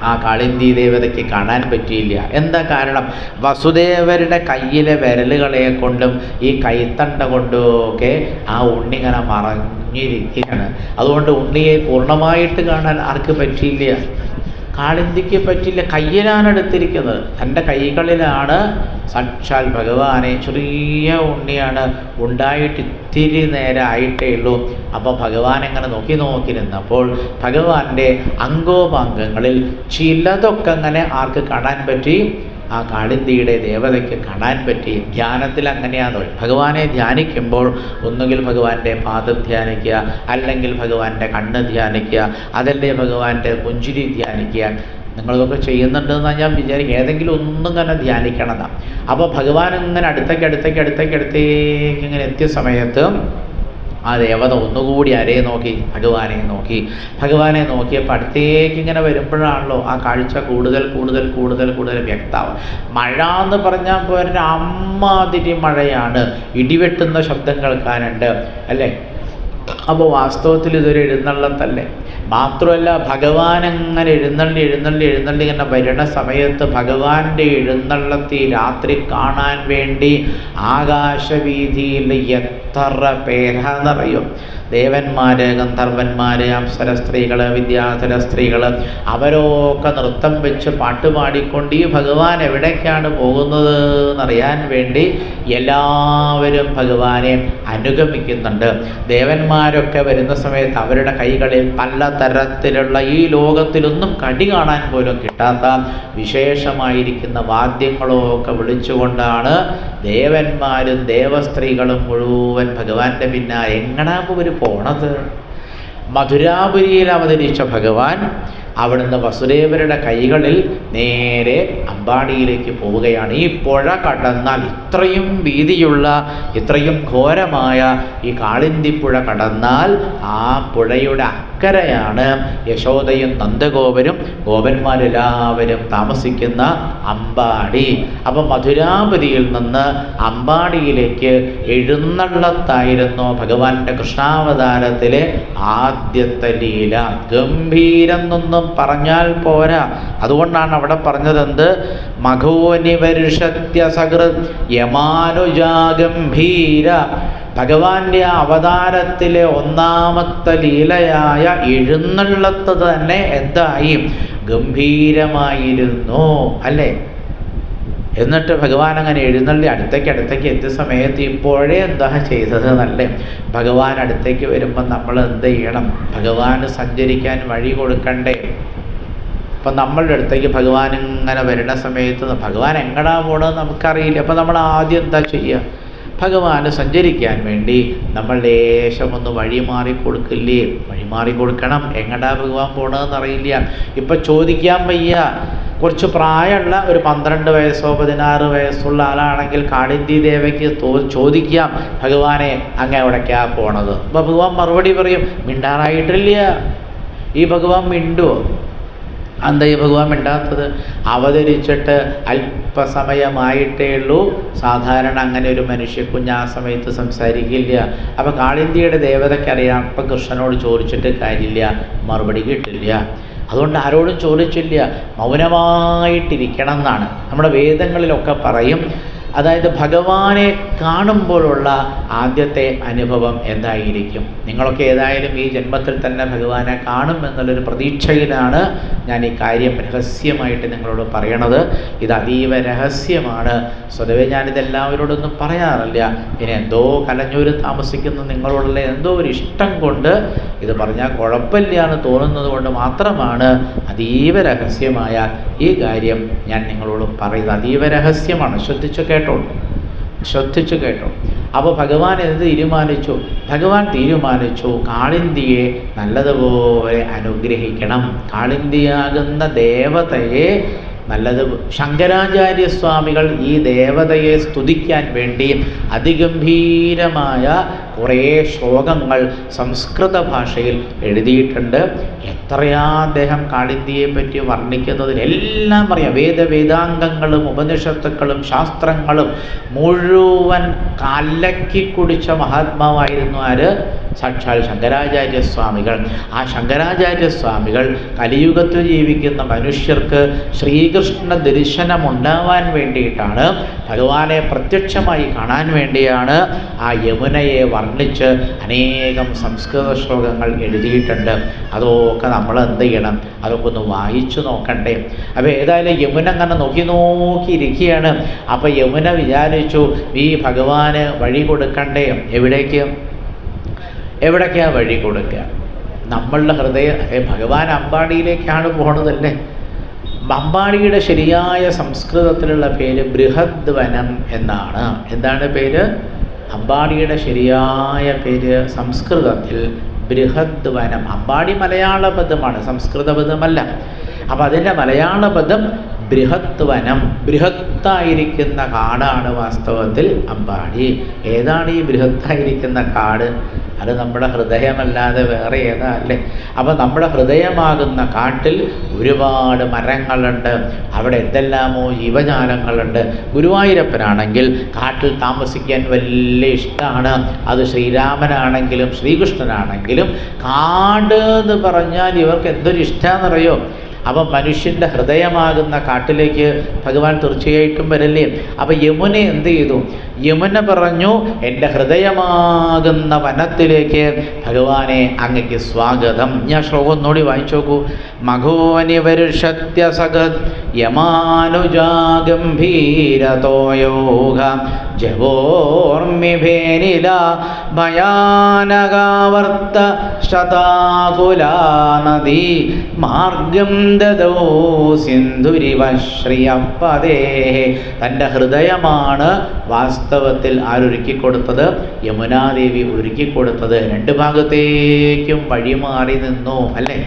ആ കാളിന്തി ദേവതയ്ക്ക് കാണാൻ പറ്റിയില്ല. എന്താ കാരണം? വസുദേവരുടെ കയ്യിലെ വിരലുകളെ കൊണ്ടും ഈ കൈത്തണ്ട കൊണ്ടുമൊക്കെ ആ ഉണ്ണി ഇങ്ങനെ മറഞ്ഞിരിക്കുകയാണ്. അതുകൊണ്ട് ഉണ്ണിയെ പൂർണ്ണമായിട്ട് കാണാൻ ആർക്ക് പറ്റിയില്ല? കാളിന്തിക്ക് പറ്റില്ല. കയ്യിലാണ് എടുത്തിരിക്കുന്നത്. തൻ്റെ കൈകളിലാണ് സാക്ഷാൽ ഭഗവാനെ. ചെറിയ ഉണ്ണിയാണ്, ഉണ്ടായിട്ട് ഇത്തിരി നേരം ആയിട്ടേ ഉള്ളൂ. അപ്പോൾ ഭഗവാൻ എങ്ങനെ നോക്കി നിന്നപ്പോൾ ഭഗവാന്റെ അംഗോപാംഗങ്ങളിൽ ചിലതൊക്കെ അങ്ങനെ ആർക്ക് കാണാൻ പറ്റി? ആ കാളിന്തിയുടെ ദേവതയ്ക്ക് കാണാൻ പറ്റി. ധ്യാനത്തിൽ അങ്ങനെയാണോ? ഭഗവാനെ ധ്യാനിക്കുമ്പോൾ ഒന്നുകിൽ ഭഗവാന്റെ പാദം ധ്യാനിക്കുക, അല്ലെങ്കിൽ ഭഗവാന്റെ കണ്ണ് ധ്യാനിക്കുക, അതല്ലേ ഭഗവാന്റെ പുഞ്ചിരി ധ്യാനിക്കുക. നിങ്ങളിതൊക്കെ ചെയ്യുന്നുണ്ടെന്ന് ഞാൻ വിചാരിക്കും. ഏതെങ്കിലും ഒന്നും തന്നെ ധ്യാനിക്കണതാണ്. അപ്പോൾ ഭഗവാൻ ഇങ്ങനെ അടുത്തേക്ക് ഇങ്ങനെ എത്തിയ സമയത്ത് ആ ദേവത ഒന്നുകൂടി ആരെയെ നോക്കി? ഭഗവാനെ നോക്കിയപ്പോൾ അടുത്തേക്ക് ഇങ്ങനെ വരുമ്പോഴാണല്ലോ ആ കാഴ്ച കൂടുതൽ വ്യക്തമാവും. മഴ എന്ന് പറഞ്ഞാൽ പോരൊരു അമ്മാതിരി മഴയാണ്. ഇടിവെട്ടുന്ന ശബ്ദം കേൾക്കാനുണ്ട് അല്ലേ. അപ്പോൾ വാസ്തവത്തിൽ ഇതൊരു എഴുന്നള്ളത്തല്ലേ. മാത്രമല്ല ഭഗവാൻ അങ്ങനെ എഴുന്നള്ളി ഇങ്ങനെ വരുന്ന സമയത്ത് ഭഗവാന്റെ എഴുന്നള്ളത്തി രാത്രി കാണാൻ വേണ്ടി ആകാശവീതിയിൽ എത്ര പേരാന്നറിയും. ദേവന്മാർ, ഗന്ധർവന്മാർ, അപ്സര സ്ത്രീകൾ, വിദ്യാധര സ്ത്രീകൾ, അവരൊക്കെ നൃത്തം വെച്ച് പാട്ടുപാടിക്കൊണ്ട് ഈ ഭഗവാൻ എവിടേക്കാണ് പോകുന്നത് എന്നറിയാൻ വേണ്ടി എല്ലാവരും ഭഗവാനെ അനുഗമിക്കുന്നുണ്ട്. ദേവന്മാരൊക്കെ വരുന്ന സമയത്ത് അവരുടെ കൈകളിൽ പലതരത്തിലുള്ള ഈ ലോകത്തിലൊന്നും കടി കാണാൻ പോലും കിട്ടാത്ത വിശേഷമായിരിക്കുന്ന വാദ്യങ്ങളൊക്കെ വിളിച്ചുകൊണ്ടാണ് ദേവന്മാരും ദേവസ്ത്രീകളും മുഴുവൻ ഭഗവാന്റെ പിന്നാലെ. എങ്ങനാ ഇവർ പോണത്? മധുരാപുരിയിൽ അവതരിച്ച ഭഗവാൻ അവിടുന്ന് വസുദേവരുടെ കൈകളിൽ നേരെ അമ്പാടിയിലേക്ക് പോവുകയാണ്. ഈ പുഴ കടന്നാൽ, ഇത്രയും വീതിയുള്ള ഇത്രയും ഘോരമായ ഈ കാളിന്തിപ്പുഴ കടന്നാൽ ആ പുഴയുടെ അക്കരയാണ് യശോദയും നന്ദഗോപരും ഗോപന്മാരെല്ലാവരും താമസിക്കുന്ന അമ്പാടി. അപ്പം മധുരാപുരിയിൽ നിന്ന് അമ്പാടിയിലേക്ക് എഴുന്നള്ളത്തായിരുന്നു ഭഗവാന്റെ കൃഷ്ണാവതാരത്തിലെ ആദ്യത്തെ ലീല. ഗംഭീരെന്നൊന്നും പറഞ്ഞാൽ പോരാ. അതുകൊണ്ടാണ് അവിടെ പറഞ്ഞതെന്ത്? മഘോനിവർഷത്യ സകൃത് യമാനുജാഗംഭീര. ഭഗവാന്റെ അവതാരത്തിലെ ഒന്നാമത്തെ ലീലയായ എഴുന്നള്ളത്ത് തന്നെ എന്തായി? ഗംഭീരമായിരുന്നു അല്ലേ. എന്നിട്ട് ഭഗവാൻ അങ്ങനെ എഴുന്നള്ളി അടുത്തേക്ക് എത്തിയ സമയത്ത് ഇപ്പോഴേ എന്താ ചെയ്തത് നല്ലേ. ഭഗവാൻ അടുത്തേക്ക് വരുമ്പോൾ നമ്മൾ എന്ത് ചെയ്യണം? ഭഗവാന് സഞ്ചരിക്കാൻ വഴി കൊടുക്കണ്ടേ. അപ്പം നമ്മളുടെ അടുത്തേക്ക് ഭഗവാൻ ഇങ്ങനെ വരുന്ന സമയത്ത് ഭഗവാൻ എങ്ങടാ പോകണമെന്ന് നമുക്കറിയില്ല. അപ്പം നമ്മൾ ആദ്യം എന്താ ചെയ്യുക? ഭഗവാന് സഞ്ചരിക്കാൻ വേണ്ടി നമ്മൾ ലേശം ഒന്ന് വഴി മാറിക്കൊടുക്കില്ലേ? വഴി മാറിക്കൊടുക്കണം. എങ്ങടാ ഭഗവാൻ പോകണമെന്ന് അറിയില്ല. ഇപ്പം ചോദിക്കാൻ വയ്യ. കുറച്ച് പ്രായമുള്ള ഒരു 12 വയസ്സോ 16 വയസ്സുള്ള ആളാണെങ്കിൽ കാളിന്തി ദേവയ്ക്ക് ചോദിക്കാം, ഭഗവാനെ അങ്ങ് എവിടേക്കാ പോണത്? അപ്പോൾ ഭഗവാൻ മറുപടി പറയും, മിണ്ടാറായിട്ടില്ല. ഈ ഭഗവാൻ മിണ്ടുവോ? എന്താ ഈ ഭഗവാൻ മിണ്ടാത്തത്? അവതരിച്ചിട്ട് അല്പസമയമായിട്ടേ ഉള്ളൂ. സാധാരണ അങ്ങനെ ഒരു മനുഷ്യക്കുഞ്ഞ് ആ സമയത്ത് സംസാരിക്കില്ല. അപ്പോൾ കാളിന്തിയുടെ ദേവതയ്ക്കറിയാം, ഇപ്പം കൃഷ്ണനോട് ചോദിച്ചിട്ട് കാര്യമില്ല, മറുപടി കിട്ടില്ല. അതുകൊണ്ട് ആരോടും ചോദിച്ചില്ല, മൗനമായിട്ടിരിക്കണം എന്നാണ് നമ്മുടെ വേദങ്ങളിലൊക്കെ പറയും. അതായത് ഭഗവാനെ കാണുമ്പോഴുള്ള ആദ്യത്തെ അനുഭവം എന്തായിരിക്കും? നിങ്ങളൊക്കെ ഏതായാലും ഈ ജന്മത്തിൽ തന്നെ ഭഗവാനെ കാണും എന്നുള്ളൊരു പ്രതീക്ഷയിലാണ് ഞാൻ ഈ കാര്യം രഹസ്യമായിട്ട് നിങ്ങളോട് പറയണത്. ഇത് അതീവ രഹസ്യമാണ്. സ്വതവേ ഞാനിതെല്ലാവരോടൊന്നും പറയാറില്ല. പിന്നെ എന്തോ കലഞ്ഞൂർ താമസിക്കുന്ന നിങ്ങളോടുള്ള എന്തോ ഒരു ഇഷ്ടം കൊണ്ട് ഇത് പറഞ്ഞാൽ കുഴപ്പമില്ല എന്ന് തോന്നുന്നത് കൊണ്ട് മാത്രമാണ് അതീവ രഹസ്യമായ ഈ കാര്യം ഞാൻ നിങ്ങളോട് പറയുന്നത്. അതീവ രഹസ്യമാണ്. ശ്രദ്ധിച്ചു കേട്ടോ. അപ്പോൾ ഭഗവാൻ എന്ത് തീരുമാനിച്ചു? ഭഗവാൻ തീരുമാനിച്ചു കാളിന്തിയെ നല്ലതുപോലെ അനുഗ്രഹിക്കണം. കാളിന്തിയാകുന്ന ദേവതയെ നല്ലത്. ശങ്കരാചാര്യസ്വാമികൾ ഈ ദേവതയെ സ്തുതിക്കാൻ വേണ്ടി അതിഗംഭീരമായ കുറേ ശ്ലോകങ്ങൾ സംസ്കൃത ഭാഷയിൽ എഴുതിയിട്ടുണ്ട്. എത്രയാ അദ്ദേഹം കാളിന്ദിയെ പറ്റി വർണ്ണിക്കുന്നതിൽ എല്ലാം പറയാം. വേദാംഗങ്ങളും ഉപനിഷത്തുക്കളും ശാസ്ത്രങ്ങളും മുഴുവൻ കലക്കി കുടിച്ച മഹാത്മാവായിരുന്നു ആര്? സാക്ഷാൽ ശങ്കരാചാര്യസ്വാമികൾ. ആ ശങ്കരാചാര്യസ്വാമികൾ കലിയുഗത്തിൽ ജീവിക്കുന്ന മനുഷ്യർക്ക് ശ്രീകൃഷ്ണ ദർശനമുണ്ടാവാൻ വേണ്ടിയിട്ടാണ്, ഭഗവാനെ പ്രത്യക്ഷമായി കാണാൻ വേണ്ടിയാണ് ആ യമുനയെ വർണ്ണിച്ച് അനേകം സംസ്കൃത ശ്ലോകങ്ങൾ എഴുതിയിട്ടുണ്ട്. അതൊക്കെ നമ്മൾ എന്ത് ചെയ്യണം? അതൊക്കെ ഒന്ന് വായിച്ചു നോക്കണ്ടേ? അപ്പോൾ ഏതായാലും യമുന അങ്ങനെ നോക്കിയിരിക്കുകയാണ്. അപ്പോൾ യമുന വിചാരിച്ചു, ഈ ഭഗവാന് വഴി കൊടുക്കണ്ടേ? എവിടേക്കാണ് വഴി കൊടുക്കുക? നമ്മളുടെ ഭഗവാൻ അമ്പാടിയിലേക്കാണ് പോണതല്ലേ. അമ്പാടിയുടെ ശരിയായ സംസ്കൃതത്തിലുള്ള പേര് ബൃഹദ്വനം എന്നാണ്. എന്താണ് പേര്? അമ്പാടിയുടെ ശരിയായ പേര് സംസ്കൃതത്തിൽ ബൃഹദ്വനം. അമ്പാടി മലയാള പദമാണ്, സംസ്കൃത പദമല്ല. അപ്പം അതിൻ്റെ മലയാള പദം ബൃഹദ്വനം. ബൃഹത്തായിരിക്കുന്ന കാടാണ് വാസ്തവത്തിൽ അമ്പാടി. ഏതാണ് ഈ ബൃഹത്തായിരിക്കുന്ന കാട്? അത് നമ്മുടെ ഹൃദയമല്ലാതെ വേറെ ഏതാ അല്ലേ? അപ്പം നമ്മുടെ ഹൃദയമാകുന്ന കാട്ടിൽ ഒരുപാട് മരങ്ങളുണ്ട്, അവിടെ എന്തെല്ലാമോ ജീവജാലങ്ങളുണ്ട്. ഗുരുവായൂരപ്പനാണെങ്കിൽ കാട്ടിൽ താമസിക്കാൻ വലിയ ഇഷ്ടമാണ്. അത് ശ്രീരാമനാണെങ്കിലും ശ്രീകൃഷ്ണനാണെങ്കിലും കാട് എന്ന് പറഞ്ഞാൽ ഇവർക്ക് എന്തൊരു ഇഷ്ടമാണെന്നറിയോ? അപ്പം മനുഷ്യൻ്റെ ഹൃദയമാകുന്ന കാട്ടിലേക്ക് ഭഗവാൻ തീർച്ചയായിട്ടും വരല്ലേ. അപ്പം യമുന എന്ത് ചെയ്തു? യമുന പറഞ്ഞു, എൻ്റെ ഹൃദയമാകുന്ന വനത്തിലേക്ക് ഭഗവാനെ അങ്ങയ്ക്ക് സ്വാഗതം. ഞാൻ ശ്ലോകം ഒന്നുകൂടി വായിച്ചു നോക്കൂ. മഘോനിവരുഷത്യസഗത് യമാനുജാഗംഭീരതോയോഗ ജവോർമിഭേനില ഭയാനകാവർത്ത ശതാകുലാ നദി മാർഗം ദദോ സിന്ധുരിവ ശ്രിയപദേ. തൻ്റെ ഹൃദയമാണ് വാസ്തവത്തിൽ ആരൊരുക്കിക്കൊടുത്തത്? യമുനാദേവി ഒരുക്കിക്കൊടുത്തത്. രണ്ട് ഭാഗത്തേക്കും വഴിമാറി നിന്നു അല്ലേ?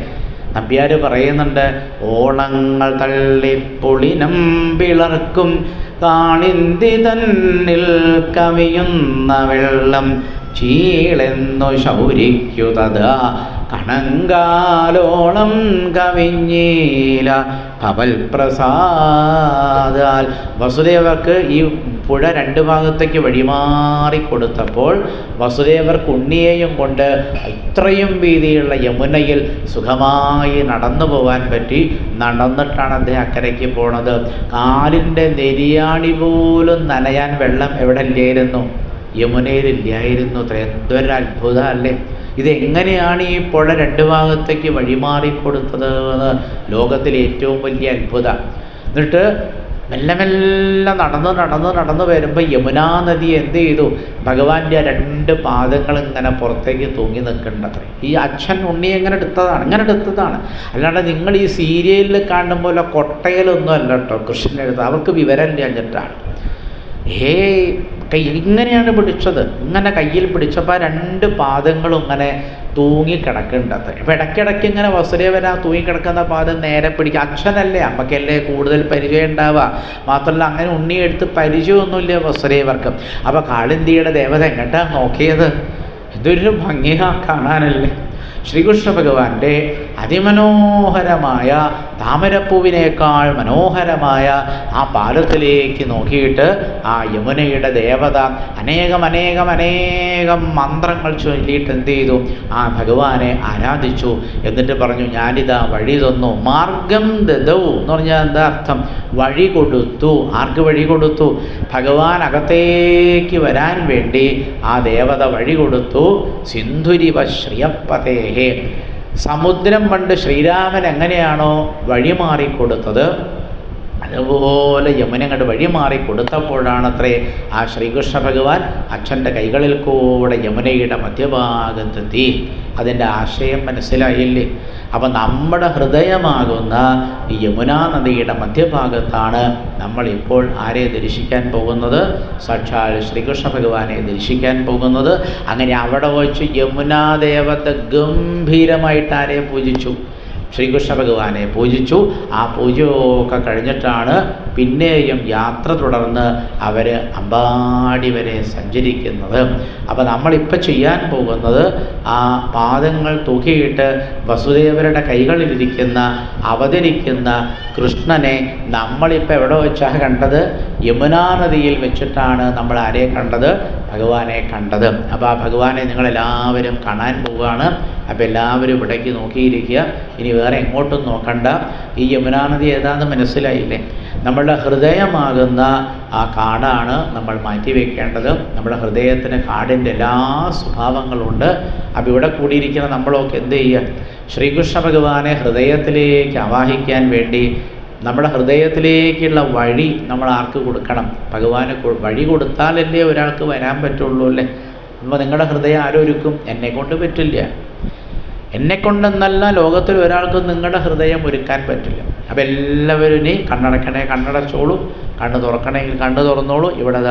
നമ്പ്യാർ പറയുന്നുണ്ട്, ഓളങ്ങൾ തള്ളിപ്പൊളിനം പിളർക്കും കാണിന്തി തന്നിൽ കവിയുന്ന വെള്ളം ചീളെന്നു ശൗരിക്കുതതാ കണങ്കാലോളം കവിഞ്ഞീല ഭവൽ പ്രസാദാൽ. വസുദേവർക്ക് ഈ പുഴ രണ്ട് ഭാഗത്തേക്ക് വഴിമാറിക്കൊടുത്തപ്പോൾ വസുദേവർക്ക് ഉണ്ണിയെയും കൊണ്ട് ഇത്രയും വീതിയുള്ള യമുനയിൽ സുഖമായി നടന്നു പോകാൻ പറ്റി. നടന്നിട്ടാണ് അദ്ദേഹം അക്കരയ്ക്ക് പോണത്. കാലിൻ്റെ നെരിയാണി പോലും നനയാൻ വെള്ളം എവിടെ ഇല്ലായിരുന്നു? യമുനയിലില്ലായിരുന്നു. എന്തൊരു അത്ഭുതം അല്ലേ? ഇതെങ്ങനെയാണ് ഈ പുഴ രണ്ട് ഭാഗത്തേക്ക് വഴിമാറിക്കൊടുത്തത് എന്ന് ലോകത്തിലെ ഏറ്റവും വലിയ അത്ഭുതം. എന്നിട്ട് മെല്ലെ മെല്ലെ നടന്ന് വരുമ്പോൾ യമുനാ നദി എന്ത് ചെയ്തു? ഭഗവാന്റെ രണ്ട് പാദങ്ങൾ ഇങ്ങനെ പുറത്തേക്ക് തൂങ്ങി നിൽക്കേണ്ടത്. ഈ അച്ഛൻ ഉണ്ണി ഇങ്ങനെ എടുത്തതാണ്. അല്ലാണ്ട് നിങ്ങൾ ഈ സീരിയലിൽ കാണുന്ന പോലെ കൊട്ടയിലൊന്നും അല്ല കേട്ടോ കൃഷ്ണൻ എടുത്തത്. അവർക്ക് വിവരം ഇല്ലാഞ്ഞിട്ടാണ്. ഇങ്ങനെയാണ് പിടിച്ചത്. ഇങ്ങനെ കയ്യിൽ പിടിച്ചപ്പോൾ രണ്ട് പാദങ്ങളും ഇങ്ങനെ തൂങ്ങിക്കിടക്കേണ്ടത്. അപ്പോൾ ഇടയ്ക്കിടയ്ക്ക് ഇങ്ങനെ വസുദേവൻ ആ തൂങ്ങിക്കിടക്കുന്ന പാദം നേരെ പിടിക്കുക. അച്ഛനല്ലേ, അമ്മയ്ക്കല്ലേ കൂടുതൽ പരിചയം ഉണ്ടാവുക. മാത്രമല്ല അങ്ങനെ ഉണ്ണിയെടുത്ത് പരിചയമൊന്നുമില്ല വസുദേവർക്ക്. അപ്പോൾ കാളിന്തിയുടെ ദേവത എങ്ങോട്ടാണ് നോക്കിയത്? ഇതൊരു ഭംഗിയാ കാണാനല്ലേ. ശ്രീകൃഷ്ണ ഭഗവാന്റെ അതിമനോഹരമായ താമരപ്പൂവിനേക്കാൾ മനോഹരമായ ആ പാദത്തിലേക്ക് നോക്കിയിട്ട് ആ യമുനയുടെ ദേവത അനേകം മന്ത്രങ്ങൾ ചൊല്ലിയിട്ട് എന്ത് ചെയ്തു? ആ ഭഗവാനെ ആരാധിച്ചു. എന്നിട്ട് പറഞ്ഞു, ഞാനിതാ വഴി തന്നു. മാർഗം ദദൗ എന്ന് പറഞ്ഞാൽ എന്താ അർത്ഥം? വഴി കൊടുത്തു. ആർക്ക് വഴി കൊടുത്തു? ഭഗവാൻ അകത്തേക്ക് വരാൻ വേണ്ടി ആ ദേവത വഴി കൊടുത്തു. സിന്ധുരിവ ശ്രിയപതേ. സമുദ്രം പണ്ട് ശ്രീരാമൻ എങ്ങനെയാണോ വഴിമാറിക്കൊടുത്തത്, അതുപോലെ യമുന അങ്ങോട്ട് വഴിമാറി കൊടുത്തപ്പോഴാണത്രേ ആ ശ്രീകൃഷ്ണ ഭഗവാൻ അച്ഛൻ്റെ കൈകളിൽ കൂടെ യമുനയുടെ മധ്യഭാഗത്തെത്തി. അതിൻ്റെ ആശയം മനസ്സിലായില്ലേ? അപ്പം നമ്മുടെ ഹൃദയമാകുന്ന ഈ യമുനാ നദിയുടെ മധ്യഭാഗത്താണ് നമ്മളിപ്പോൾ ആരെ ദർശിക്കാൻ പോകുന്നത്? സാക്ഷാൽ ശ്രീകൃഷ്ണ ഭഗവാനെ ദർശിക്കാൻ പോകുന്നത്. അങ്ങനെ അവിടെ വച്ച് യമുനാ ദേവത ഗംഭീരമായിട്ട് ആരെ പൂജിച്ചു? ശ്രീകൃഷ്ണ ഭഗവാനെ പൂജിച്ചു. ആ പൂജയൊക്കെ കഴിഞ്ഞിട്ടാണ് പിന്നെയും യാത്ര തുടർന്ന് അവർ അമ്പാടി വരെ സഞ്ചരിക്കുന്നത്. അപ്പോൾ നമ്മളിപ്പോൾ ചെയ്യാൻ പോകുന്നത് ആ പാദങ്ങൾ തൂക്കിയിട്ട് വസുദേവരുടെ കൈകളിലിരിക്കുന്ന അവതരിക്കുന്ന കൃഷ്ണനെ നമ്മളിപ്പോൾ എവിടെ വെച്ചാണ് കണ്ടത്? യമുനാ നദിയിൽ വെച്ചിട്ടാണ് നമ്മൾ ആരെ കണ്ടത്? ഭഗവാനെ കണ്ടത്. അപ്പോൾ ആ ഭഗവാനെ നിങ്ങളെല്ലാവരും കാണാൻ പോവുകയാണ്. അപ്പോൾ എല്ലാവരും ഇവിടേക്ക് നോക്കിയിരിക്കുക. ഇനി വേറെ എങ്ങോട്ടും നോക്കണ്ട. ഈ യമുനാ നദി ഏതാണെന്ന് മനസ്സിലായില്ലേ? നമ്മളുടെ ഹൃദയമാകുന്ന ആ കാടാണ് നമ്മൾ മാറ്റി വയ്ക്കേണ്ടത്. നമ്മുടെ ഹൃദയത്തിന് കാടിൻ്റെ എല്ലാ സ്വഭാവങ്ങളുണ്ട്. അപ്പോൾ ഇവിടെ കൂടിയിരിക്കുന്ന നമ്മളൊക്കെ എന്ത് ചെയ്യുക? ശ്രീകൃഷ്ണ ഭഗവാനെ ഹൃദയത്തിലേക്ക് ആവാഹിക്കാൻ വേണ്ടി നമ്മുടെ ഹൃദയത്തിലേക്കുള്ള വഴി നമ്മൾ ആർക്ക് കൊടുക്കണം? ഭഗവാന് വഴി കൊടുത്താലല്ലേ ഒരാൾക്ക് വരാൻ പറ്റുള്ളൂ അല്ലേ? അപ്പോൾ നിങ്ങളുടെ ഹൃദയം ആരൊരുക്കും? എന്നെക്കൊണ്ട് പറ്റില്ല. എന്നെക്കൊണ്ടെന്നല്ല, ലോകത്തിൽ ഒരാൾക്കും നിങ്ങളുടെ ഹൃദയം ഒരുക്കാൻ പറ്റില്ല. അപ്പോൾ എല്ലാവരും ഇനി കണ്ണടക്കണേ കണ്ണടച്ചോളൂ, കണ്ണ് തുറക്കണമെങ്കിൽ കണ്ണ് തുറന്നോളൂ. ഇവിടെ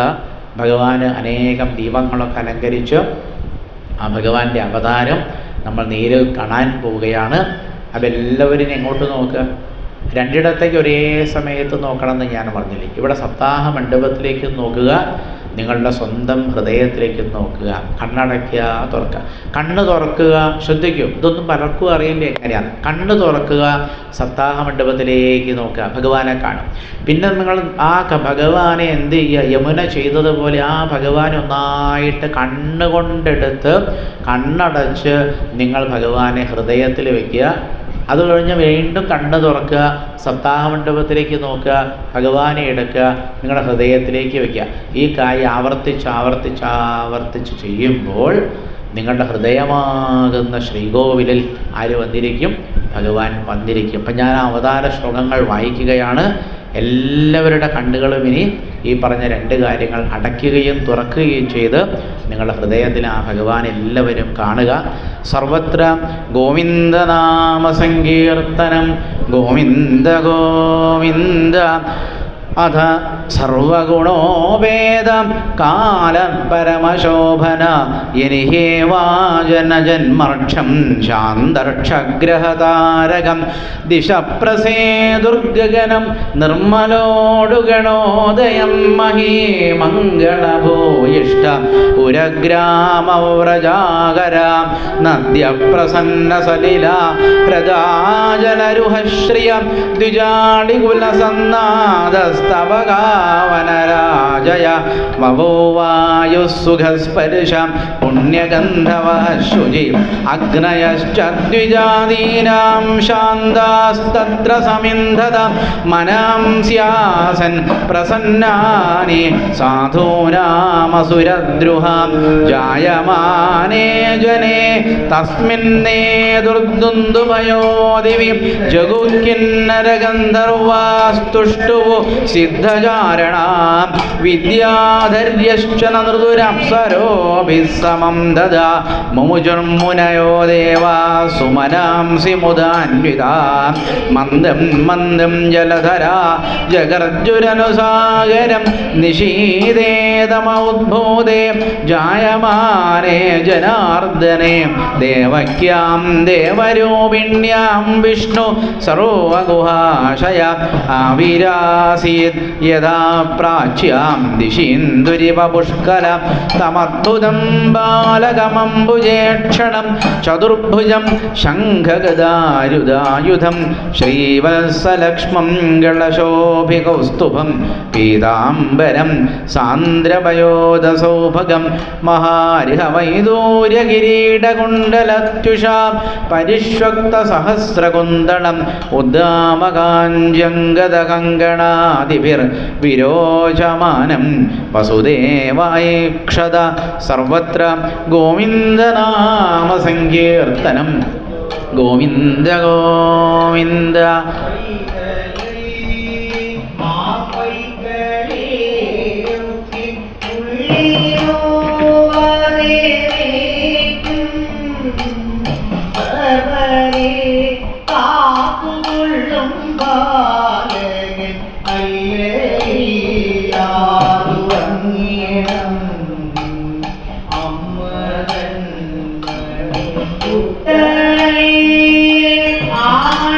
ഭഗവാന് അനേകം ദീപങ്ങളൊക്കെ അലങ്കരിച്ച് ആ ഭഗവാന്റെ അവതാരം നമ്മൾ നേരിൽ കാണാൻ പോവുകയാണ്. അപ്പോൾ എല്ലാവരും എങ്ങോട്ട് നോക്കുക? രണ്ടിടത്തേക്ക് ഒരേ സമയത്ത് നോക്കണമെന്ന് ഞാൻ പറഞ്ഞില്ലേ? ഇവിടെ സപ്താഹ മണ്ഡപത്തിലേക്ക് നോക്കുക, നിങ്ങളുടെ സ്വന്തം ഹൃദയത്തിലേക്ക് നോക്കുക. കണ്ണടയ്ക്കുക, തുറക്കുക. കണ്ണ് തുറക്കുക, ശ്രദ്ധിക്കും. ഇതൊന്നും പലർക്കും അറിയില്ല എങ്ങനെയാണ്. കണ്ണ് തുറക്കുക, സപ്താഹ മണ്ഡപത്തിലേക്ക് നോക്കുക, ഭഗവാനെ കാണും. പിന്നെ നിങ്ങൾ ആ ഭഗവാനെ എന്ത് ചെയ്യുക? യമുന ചെയ്തതുപോലെ ആ ഭഗവാനെ ഒന്നായിട്ട് കണ്ണുകൊണ്ടെടുത്ത് കണ്ണടച്ച് നിങ്ങൾ ഭഗവാനെ ഹൃദയത്തിൽ വയ്ക്കുക. അത് കഴിഞ്ഞ് വീണ്ടും കണ്ണ് തുറക്കുക, സപ്താഹ മണ്ഡപത്തിലേക്ക് നോക്കുക, ഭഗവാനെ എടുക്കുക, നിങ്ങളുടെ ഹൃദയത്തിലേക്ക് വയ്ക്കുക. ഈ കാര്യം ആവർത്തിച്ച് ചെയ്യുമ്പോൾ നിങ്ങളുടെ ഹൃദയമാകുന്ന ശ്രീകോവിലിൽ ആര് വന്നിരിക്കും? ഭഗവാൻ വന്നിരിക്കും. അപ്പം ഞാൻ അവതാര ശ്ലോകങ്ങൾ വായിക്കുകയാണ്. എല്ലാവരുടെ കണ്ണുകളും ഇനി ഈ പറഞ്ഞ രണ്ട് കാര്യങ്ങൾ അടയ്ക്കുകയും തുറക്കുകയും ചെയ്ത് നിങ്ങളുടെ ഹൃദയത്തിൽ ആ ഭഗവാൻ എല്ലാവരും കാണുക. സർവത്ര ഗോവിന്ദനാമ സങ്കീർത്തനം ഗോവിന്ദ ഗോവിന്ദ അധ സർവഗുണോപേത കാലപരമശോഭന യനിഹേവാജന ജന്മർക്ഷം ശാന്തർക്ഷഗ്രഹതാരകം ദിശപ്രസേദുർഗഗനം നിർമ്മലോടുഗണോദയം മഹീമംഗളഭൂയിഷ്ട പുരഗ്രാമവ്രജാകര നദ്യപ്രസന്നസലില പ്രജാജലരുഹശ്രിയ ദ്വിജാളികുലസന്നാദ स्तवगावनराजय ववो वायुस्सुखस्पर्शं पुण्यगन्धवः शुचि अग्नयश्च द्विजादीनां शान्तास्तत्र समिन्धत मनांस्यासन् प्रसन्नानि साधूनामसुरद्रुहां जायमाने जने तस्मिन्ने दुर्दुन्दुभयो दिवि जगुकिन्नरगन्धर्वास्तुष्टुः सिद्धचारणा विद्याधर्यश्च नृदुरप्सरोभिः समं ददा मुमुजुर्मुनयो देवा सुमनांसि मुदान्विता मन्दं मन्दं जलधरा जगर्जुरनुसागरं निशीदेदमुद्भूते जायमाने जनार्दने देवक्यां देवरूपिण्यां विष्णु सर्वगुहाशय आविरासीत् यदा प्राच्यां दिशीन्दुरिवपुष्कर तमद्भुतं बालकमम्बुजेक्षणं चतुर्भुजं शङ्खगदायुधायुधं श्रीवत्सलक्ष्मङ्गलशोभिकौस्तुभं पीताम्बरं सान्द्रपयोधसौभगं महार्हवैदूर्यकिरीटकुण्डलत्युषा परिष्वक्तसहस्रकुन्दलम् उद्दामकाञ्जङ्गदकङ्कणादिभिर्विरोचमानं वसुदेवायक्षद सर्वत्र गोविन्दनाम सङ्कीर्तनं गोविन्द गोविन्द I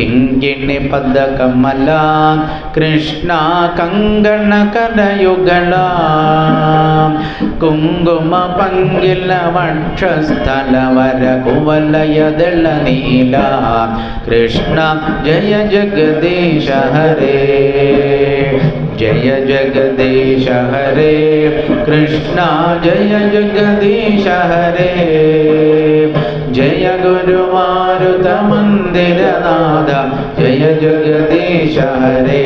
കിങ്കിണി പദകമല കൃഷ്ണ കങ്കണ കരയുഗള കുങ്കുമ പങ്കില വക്ഷസ്ഥലവര കുവലയദള നീല കൃഷ്ണ ജയ ജഗദീശ ഹരേ ജയ ജഗദീശ ഹരേ കൃഷ്ണ ജയ ജഗദീശ ഹരേ ജയ ഗുരുമാരുത മന്ദിരനാഥ ജയ ജഗദീശ ഹരേ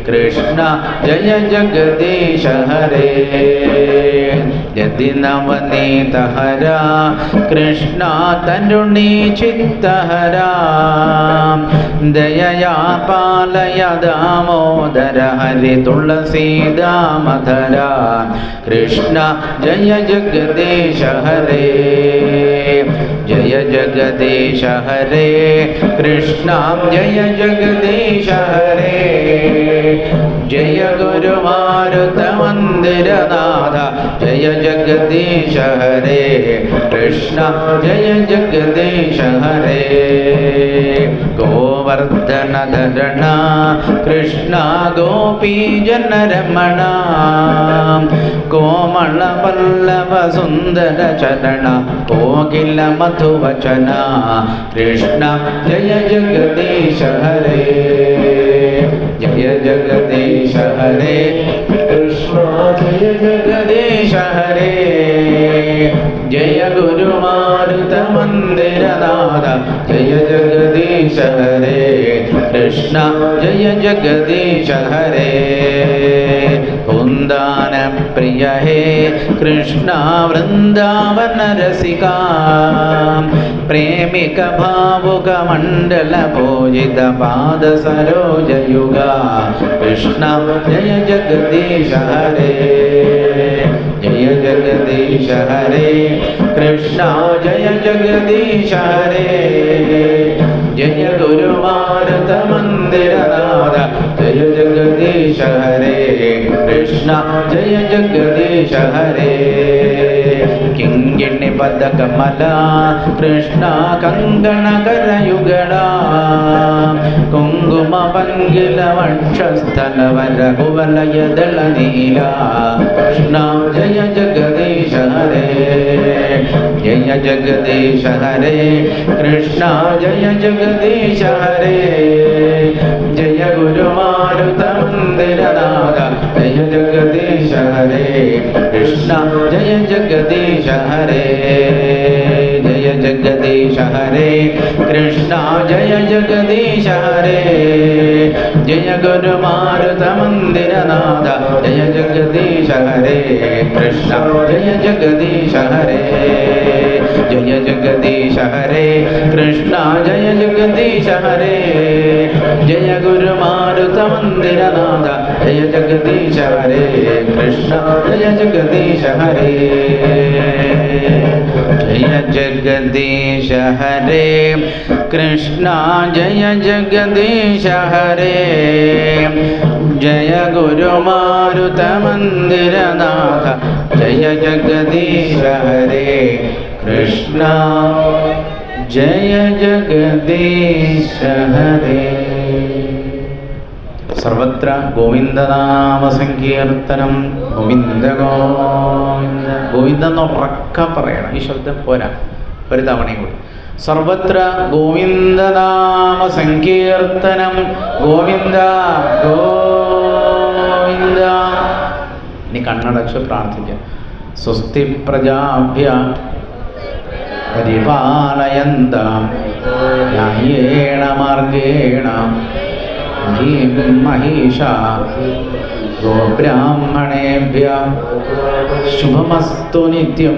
കൃഷ്ണ ജയ ജഗദീശ ഹരേ യതി നവനീത ഹര കൃഷ്ണ തരുണീ ചിത്തഹര ദയയാ പാലയ ദാമോദര ഹരി തുളസീദാമധര കൃഷ്ണ ജയ ജഗദീശ ഹരേ ജയ ജഗദീശ ഹരേ കൃഷ്ണ ജയ ജഗദീശ ഹരേ ജയ ഗുരുമാരുത മന്ദിരനാഥ ജയ ജഗദീശ ഹരേ കൃഷ്ണ ജയ ജഗദീശ ഹരേ ഗോവർദ്ധനധരണ കൃഷ്ണ ഗോപീജനരമണ കോമള പല്ലവ സുന്ദര ചരണ കോകില മധുവചന കൃഷ്ണ ജയ ജഗദീശ ഹരേ ജയ ജഗദീശ ഹരേ കൃഷ്ണ ജയ ജഗദീശ ഹരേ ജയ ഗുരുമാരുത മന്ദിരനാഥ ജയ ജഗദീശ ഹരേ കൃഷ്ണ ജയ ജഗദീശ ഹരേ വൃന്ദാന പ്രിയ ഹേ കൃഷ്ണ വൃന്ദാവന രസിക പ്രേമിക ഭാവുക മണ്ഡല പൂജിത പാദ സരോജയുഗ കൃഷ്ണ ജയ ജഗദീശ ഹരേ ജയ ജഗദീശ ഹരേ കൃഷ്ണ ജയ ജഗദീശ ഹരേ ജയ ഗുരുമാരുത മന്ദിരനാഥ ജയ ജഗദീശ ഹരേ കൃഷ്ണ ജയ ജഗദീശ ഹരേ കിങ്കിണി പദകമല കൃഷ്ണ കങ്കണ കരയുഗള കുങ്കുമ പങ്കില വക്ഷസ്ഥലവര കുവലയദള നീല കൃഷ്ണ ജയ ജഗദീശ ഹരേ ജയ ജഗദീശ ഹരേ കൃഷ്ണ ജയ ജഗദീശ ഹരേ ജയ ഗുരുമാരുത മന്ദിരനാഥ ജയ ജഗദീശ ഹരേ കൃഷ്ണ ജയ ജഗദീശ ഹരേ ജയ ജഗദീശ ഹരേ കൃഷ്ണ ജയ ജഗദീശ ഹരേ ജയ ഗുരുമാരുത മന്ദിരനാഥ ജയ ജഗദീശ ഹരേ കൃഷ്ണ ജയ ജഗദീശ ഹരേ ജയ ജഗദീശ ഹരേ കൃഷ്ണ ജയ ജഗദീശ ഹരേ ജയ ഗുരുമാരുത മന്ദിരനാഥ ജയ ജഗദീശ ഹരേ കൃഷ്ണ ജയ ജഗദീശ ഹരേ ജയ ജഗദീശ ഹരേ കൃഷ്ണ ജയ ജഗദീശ ഹരേ ജയ ഗുരുമാരുത മന്ദിരനാഥ ജയ ജഗദീശ ഹരേ കൃഷ്ണ ജയ ജഗദീശ ഹരേ സർവത്ര ഗോവിന്ദനാമ സങ്കീർത്തനം ഗോവിന്ദ ഗോവിന്ദ ഗോവിന്ദ എന്ന് ഉറക്കെ പറയണം. ഈ ശബ്ദം പോരാ, ഒരു തവണയും കൂടി. സർവത്ര ഗോവിന്ദനാമ സങ്കീർത്തനം ഗോവിന്ദ ഗോവിന്ദ. ഇനി കണ്ണടച്ച് പ്രാർത്ഥിക്കാം. സ്വസ്തി പ്രജാഭ്യ പരിപാലയന്താം ന്യായേണ മാർഗേണ മഹീഷാ ഗോബ്രാഹ്മണേഭ്യഃ ശുഭമസ്തു നിത്യം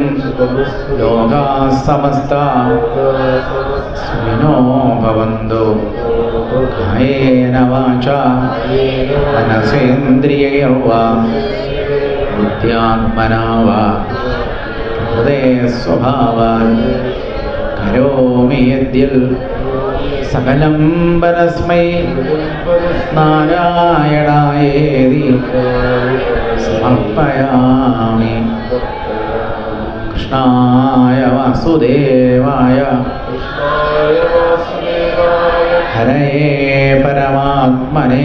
ലോകാഃ സമസ്താഃ സുഖിനോ ഭവന്തു കായേന വാചാ മനസേന്ദ്രിയൈർവാ ബുദ്ധ്യാത്മനാ വാ ഹൃദയസ്വഭാവാत् കരോമി യദ്യൽ സകലം പരസ്മൈ നാരായണായേതി സമർപ്പയാമി. കൃഷ്ണായ വാസുദേവായ ഹരയേ പരമാത്മനെ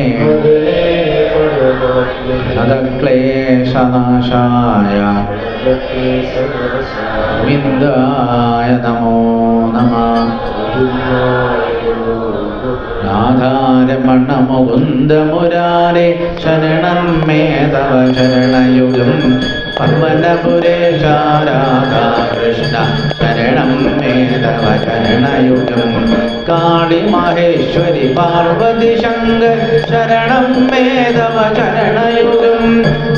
പ്രണതക്ലേശനാശായ ഗോവിന്ദായ നമോ നമഃ. രാധാരമണ മുകുന്ദ മുരാരേ ശരണം മേ തവ ശരണയുഗം. പവനപുരേശ രാധാകൃഷ്ണ ശരണം മേ തവ ശരണയുഗം. കാളി മഹേശ്വരി പാർവതി ശങ്കർ ശരണം മേ തവ ശരണയുഗം.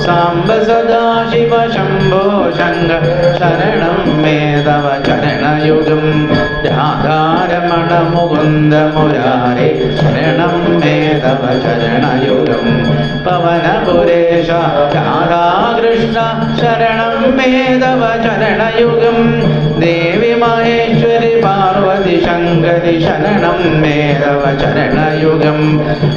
സാംബ സദാശിവ ശംഭോ ശങ്കർ ശരണം മേ തവ ശരണയുഗം. രാധാരമണ മുകുന്ദ മുരാരേ ശരണം മേ തവ ശരണയുഗം. പവനപുരേശ രാധാകൃഷ്ണ ശരണം മേ തവ ശരണയുഗം. ദേവി മഹേശ്വരി പാർവതി ശങ്കരി ശരണം മേ തവ ശരണയുഗം.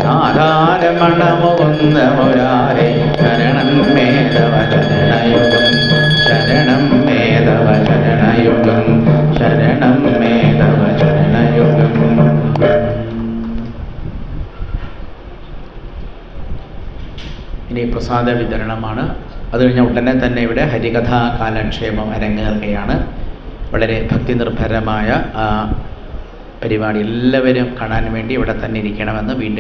രാധാരമണ മുകുന്ദ മുരാരേ ശരണം മേ തവ ശരണയുഗം. ശരണം മേ തവ ശരണയുഗം. ശരണം മേ തവ ശരണയുഗം. ഇനി പ്രസാദ വിതരണമാണ്. അത് കഴിഞ്ഞ ഉടനെ തന്നെ ഇവിടെ ഹരികഥാ കാലക്ഷേപം അരങ്ങേറുകയാണ്. വളരെ ഭക്തി നിർഭരമായ പരിപാടി എല്ലാവരും കാണാൻ വേണ്ടി ഇവിടെ തന്നെ ഇരിക്കണമെന്ന് വീണ്ടും